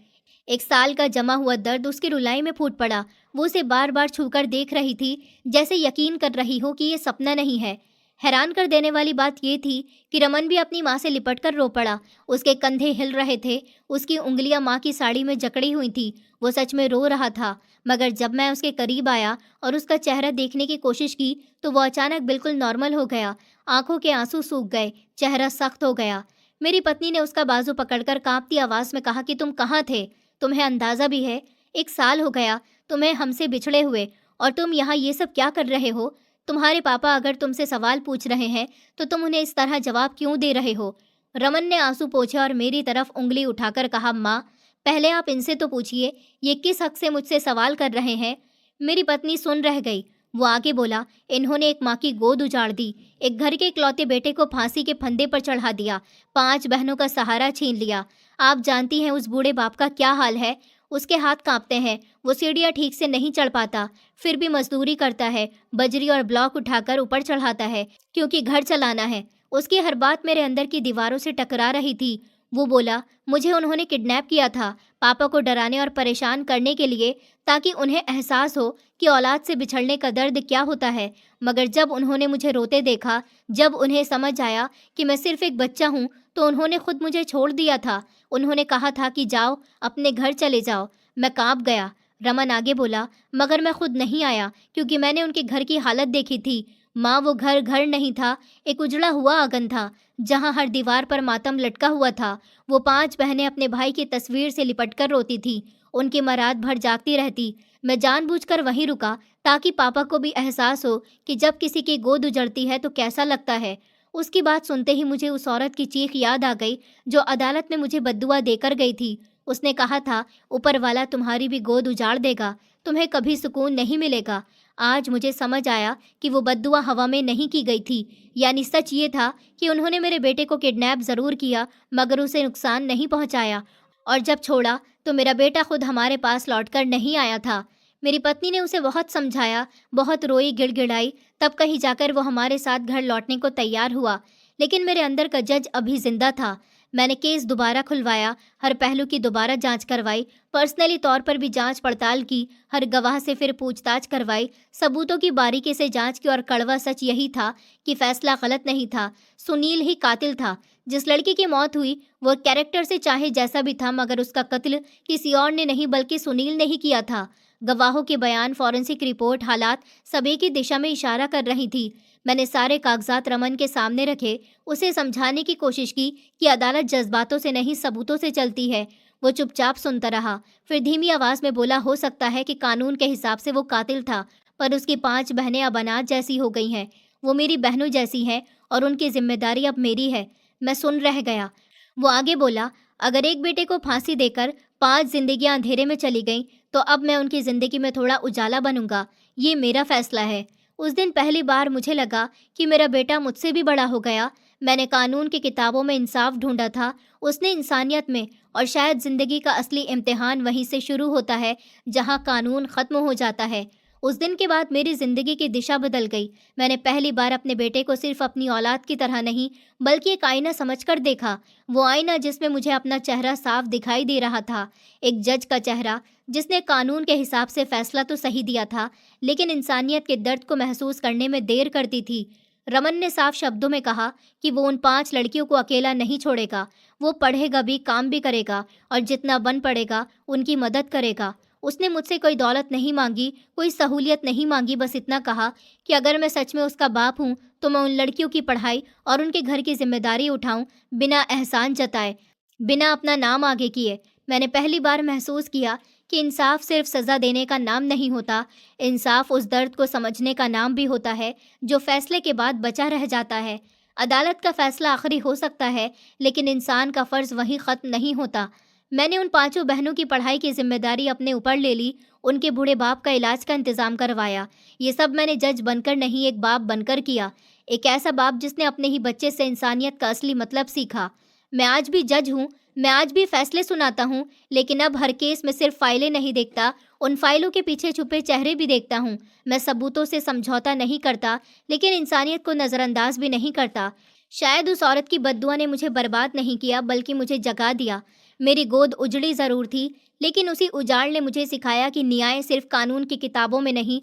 1 साल का जमा हुआ दर्द उसकी रुलाई में फूट पड़ा। वो उसे बार बार छूकर देख रही थी, जैसे यकीन कर रही हो कि ये सपना नहीं है। हैरान कर देने वाली बात ये थी कि रमन भी अपनी माँ से लिपटकर रो पड़ा। उसके कंधे हिल रहे थे, उसकी उंगलियां माँ की साड़ी में जकड़ी हुई थी। वो सच में रो रहा था, मगर जब मैं उसके करीब आया और उसका चेहरा देखने की कोशिश की, तो वो अचानक बिल्कुल नॉर्मल हो गया। आंखों के आंसू सूख गए, चेहरा सख्त हो गया। मेरी पत्नी ने उसका बाजू पकड़कर कांपती आवाज़ में कहा कि तुम कहाँ थे? तुम्हें अंदाज़ा भी है, 1 साल हो गया तुम्हें हमसे बिछड़े हुए, और तुम यहाँ ये सब क्या कर रहे हो? तुम्हारे पापा अगर तुमसे सवाल पूछ रहे हैं तो तुम उन्हें इस तरह जवाब क्यों दे रहे हो? रमन ने आंसू पोंछे और मेरी तरफ उंगली उठाकर कहा, माँ, पहले आप इनसे तो पूछिए, ये किस हक से मुझसे सवाल कर रहे हैं? मेरी पत्नी सुन रह गई। वो आगे बोला, इन्होंने एक माँ की गोद उजाड़ दी, एक घर के इकलौते बेटे को फांसी के फंदे पर चढ़ा दिया, 5 बहनों का सहारा छीन लिया। आप जानती हैं उस बूढ़े बाप का क्या हाल है? उसके हाथ कांपते हैं, वो सीढ़ियाँ ठीक से नहीं चढ़ पाता, फिर भी मजदूरी करता है, बजरी और ब्लॉक उठाकर ऊपर चढ़ाता है, क्योंकि घर चलाना है। उसकी हर बात मेरे अंदर की दीवारों से टकरा रही थी। वो बोला, मुझे उन्होंने किडनैप किया था, पापा को डराने और परेशान करने के लिए, ताकि उन्हें एहसास हो कि औलाद से बिछड़ने का दर्द क्या होता है। मगर जब उन्होंने मुझे रोते देखा, जब उन्हें समझ आया कि मैं सिर्फ एक बच्चा हूँ, तो उन्होंने खुद मुझे छोड़ दिया था। उन्होंने कहा था कि जाओ, अपने घर चले जाओ। मैं कांप गया। रमन आगे बोला, मगर मैं खुद नहीं आया, क्योंकि मैंने उनके घर की हालत देखी थी। माँ, वो घर घर नहीं था, एक उजड़ा हुआ आंगन था, जहाँ हर दीवार पर मातम लटका हुआ था। वो 5 बहनें अपने भाई की तस्वीर से लिपटकर रोती थीं। उनकी माँ रात भर जागती रहती। मैं जानबूझकर वहीं रुका, ताकि पापा को भी एहसास हो कि जब किसी की गोद उजड़ती है तो कैसा लगता है। उसकी बात सुनते ही मुझे उस औरत की चीख याद आ गई, जो अदालत में मुझे बद्दुआ देकर गई थी। उसने कहा था, ऊपर वाला तुम्हारी भी गोद उजाड़ देगा, तुम्हें कभी सुकून नहीं मिलेगा। आज मुझे समझ आया कि वो बद्दुआ हवा में नहीं की गई थी। यानी सच ये था कि उन्होंने मेरे बेटे को किडनैप ज़रूर किया, मगर उसे नुकसान नहीं पहुंचाया। और जब छोड़ा तो मेरा बेटा खुद हमारे पास लौटकर नहीं आया था। मेरी पत्नी ने उसे बहुत समझाया, बहुत रोई गिड़गिड़ाई, तब कहीं जाकर वो हमारे साथ घर लौटने को तैयार हुआ। लेकिन मेरे अंदर का जज अभी जिंदा था। मैंने केस दोबारा खुलवाया, हर पहलू की दोबारा जांच करवाई, पर्सनली तौर पर भी जांच पड़ताल की, हर गवाह से फिर पूछताछ करवाई, सबूतों की बारीकी से जांच की, और कड़वा सच यही था कि फैसला गलत नहीं था। सुनील ही कातिल था। जिस लड़की की मौत हुई वो कैरेक्टर से चाहे जैसा भी था, मगर उसका कत्ल किसी और ने नहीं बल्कि सुनील ने ही किया था। गवाहों के बयान, फॉरेंसिक रिपोर्ट, हालात सब एक ही दिशा में इशारा कर रही थी। मैंने सारे कागजात रमन के सामने रखे, उसे समझाने की कोशिश की कि अदालत जज्बातों से नहीं सबूतों से चलती है। वो चुपचाप सुनता रहा, फिर धीमी आवाज में बोला, हो सकता है कि कानून के हिसाब से वो कातिल था, पर उसकी 5 बहनें अब अनाथ जैसी हो गई हैं। वो मेरी बहनों जैसी हैं और उनकी जिम्मेदारी अब मेरी है। मैं सुन रह गया। वो आगे बोला, अगर एक बेटे को फांसी देकर 5 जिंदगियां अंधेरे में चली गईं, तो अब मैं उनकी जिंदगी में थोड़ा उजाला बनूंगा। ये मेरा फैसला है। उस दिन पहली बार मुझे लगा कि मेरा बेटा मुझसे भी बड़ा हो गया। मैंने कानून की किताबों में इंसाफ ढूंढा था, उसने इंसानियत में, और शायद जिंदगी का असली इम्तिहान वहीं से शुरू होता है जहां कानून खत्म हो जाता है। उस दिन के बाद मेरी जिंदगी की दिशा बदल गई। मैंने पहली बार अपने बेटे को सिर्फ अपनी औलाद की तरह नहीं, बल्कि एक आईना समझकर देखा। वो आईना जिसमें मुझे अपना चेहरा साफ दिखाई दे रहा था, एक जज का चेहरा जिसने कानून के हिसाब से फैसला तो सही दिया था, लेकिन इंसानियत के दर्द को महसूस करने में देर करती थी। रमन ने साफ शब्दों में कहा कि वो उन 5 लड़कियों को अकेला नहीं छोड़ेगा। वो पढ़ेगा भी, काम भी करेगा, और जितना बन पड़ेगा उनकी मदद करेगा। उसने मुझसे कोई दौलत नहीं मांगी, कोई सहूलियत नहीं मांगी, बस इतना कहा कि अगर मैं सच में उसका बाप हूँ तो मैं उन लड़कियों की पढ़ाई और उनके घर की जिम्मेदारी उठाऊं, बिना एहसान जताए, बिना अपना नाम आगे किए। मैंने पहली बार महसूस किया कि इंसाफ सिर्फ सज़ा देने का नाम नहीं होता। इंसाफ उस दर्द को समझने का नाम भी होता है जो फैसले के बाद बचा रह जाता है। अदालत का फैसला आखिरी हो सकता है, लेकिन इंसान का फ़र्ज़ वहीं ख़त्म नहीं होता। मैंने उन 5 बहनों की पढ़ाई की जिम्मेदारी अपने ऊपर ले ली, उनके बूढ़े बाप का इलाज का इंतज़ाम करवाया। ये सब मैंने जज बनकर नहीं, एक बाप बनकर किया। एक ऐसा बाप जिसने अपने ही बच्चे से इंसानियत का असली मतलब सीखा। मैं आज भी जज हूँ, मैं आज भी फैसले सुनाता हूँ, लेकिन अब हर केस में सिर्फ फाइलें नहीं देखता, उन फाइलों के पीछे छुपे चेहरे भी देखता हूँ। मैं सबूतों से समझौता नहीं करता, लेकिन इंसानियत को नज़रअंदाज भी नहीं करता। शायद उस औरत की बद्दुआ ने मुझे बर्बाद नहीं किया, बल्कि मुझे जगा दिया। मेरी गोद उजड़ी ज़रूर थी, लेकिन उसी उजाड़ ने मुझे सिखाया कि न्याय सिर्फ कानून की किताबों में नहीं,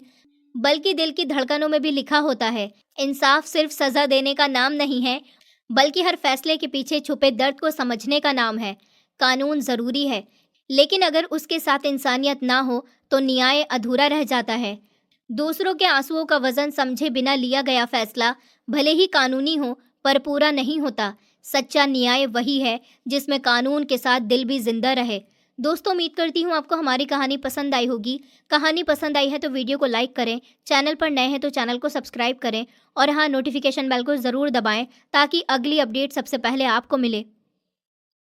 बल्कि दिल की धड़कनों में भी लिखा होता है। इंसाफ सिर्फ सज़ा देने का नाम नहीं है, बल्कि हर फैसले के पीछे छुपे दर्द को समझने का नाम है। कानून ज़रूरी है, लेकिन अगर उसके साथ इंसानियत ना हो तो न्याय अधूरा रह जाता है। दूसरों के आंसुओं का वजन समझे बिना लिया गया फैसला भले ही कानूनी हो, पर पूरा नहीं होता। सच्चा न्याय वही है जिसमें कानून के साथ दिल भी जिंदा रहे। दोस्तों, उम्मीद करती हूँ आपको हमारी कहानी पसंद आई होगी। कहानी पसंद आई है तो वीडियो को लाइक करें, चैनल पर नए हैं तो चैनल को सब्सक्राइब करें, और हाँ, नोटिफिकेशन बेल को ज़रूर दबाएं ताकि अगली अपडेट सबसे पहले आपको मिले।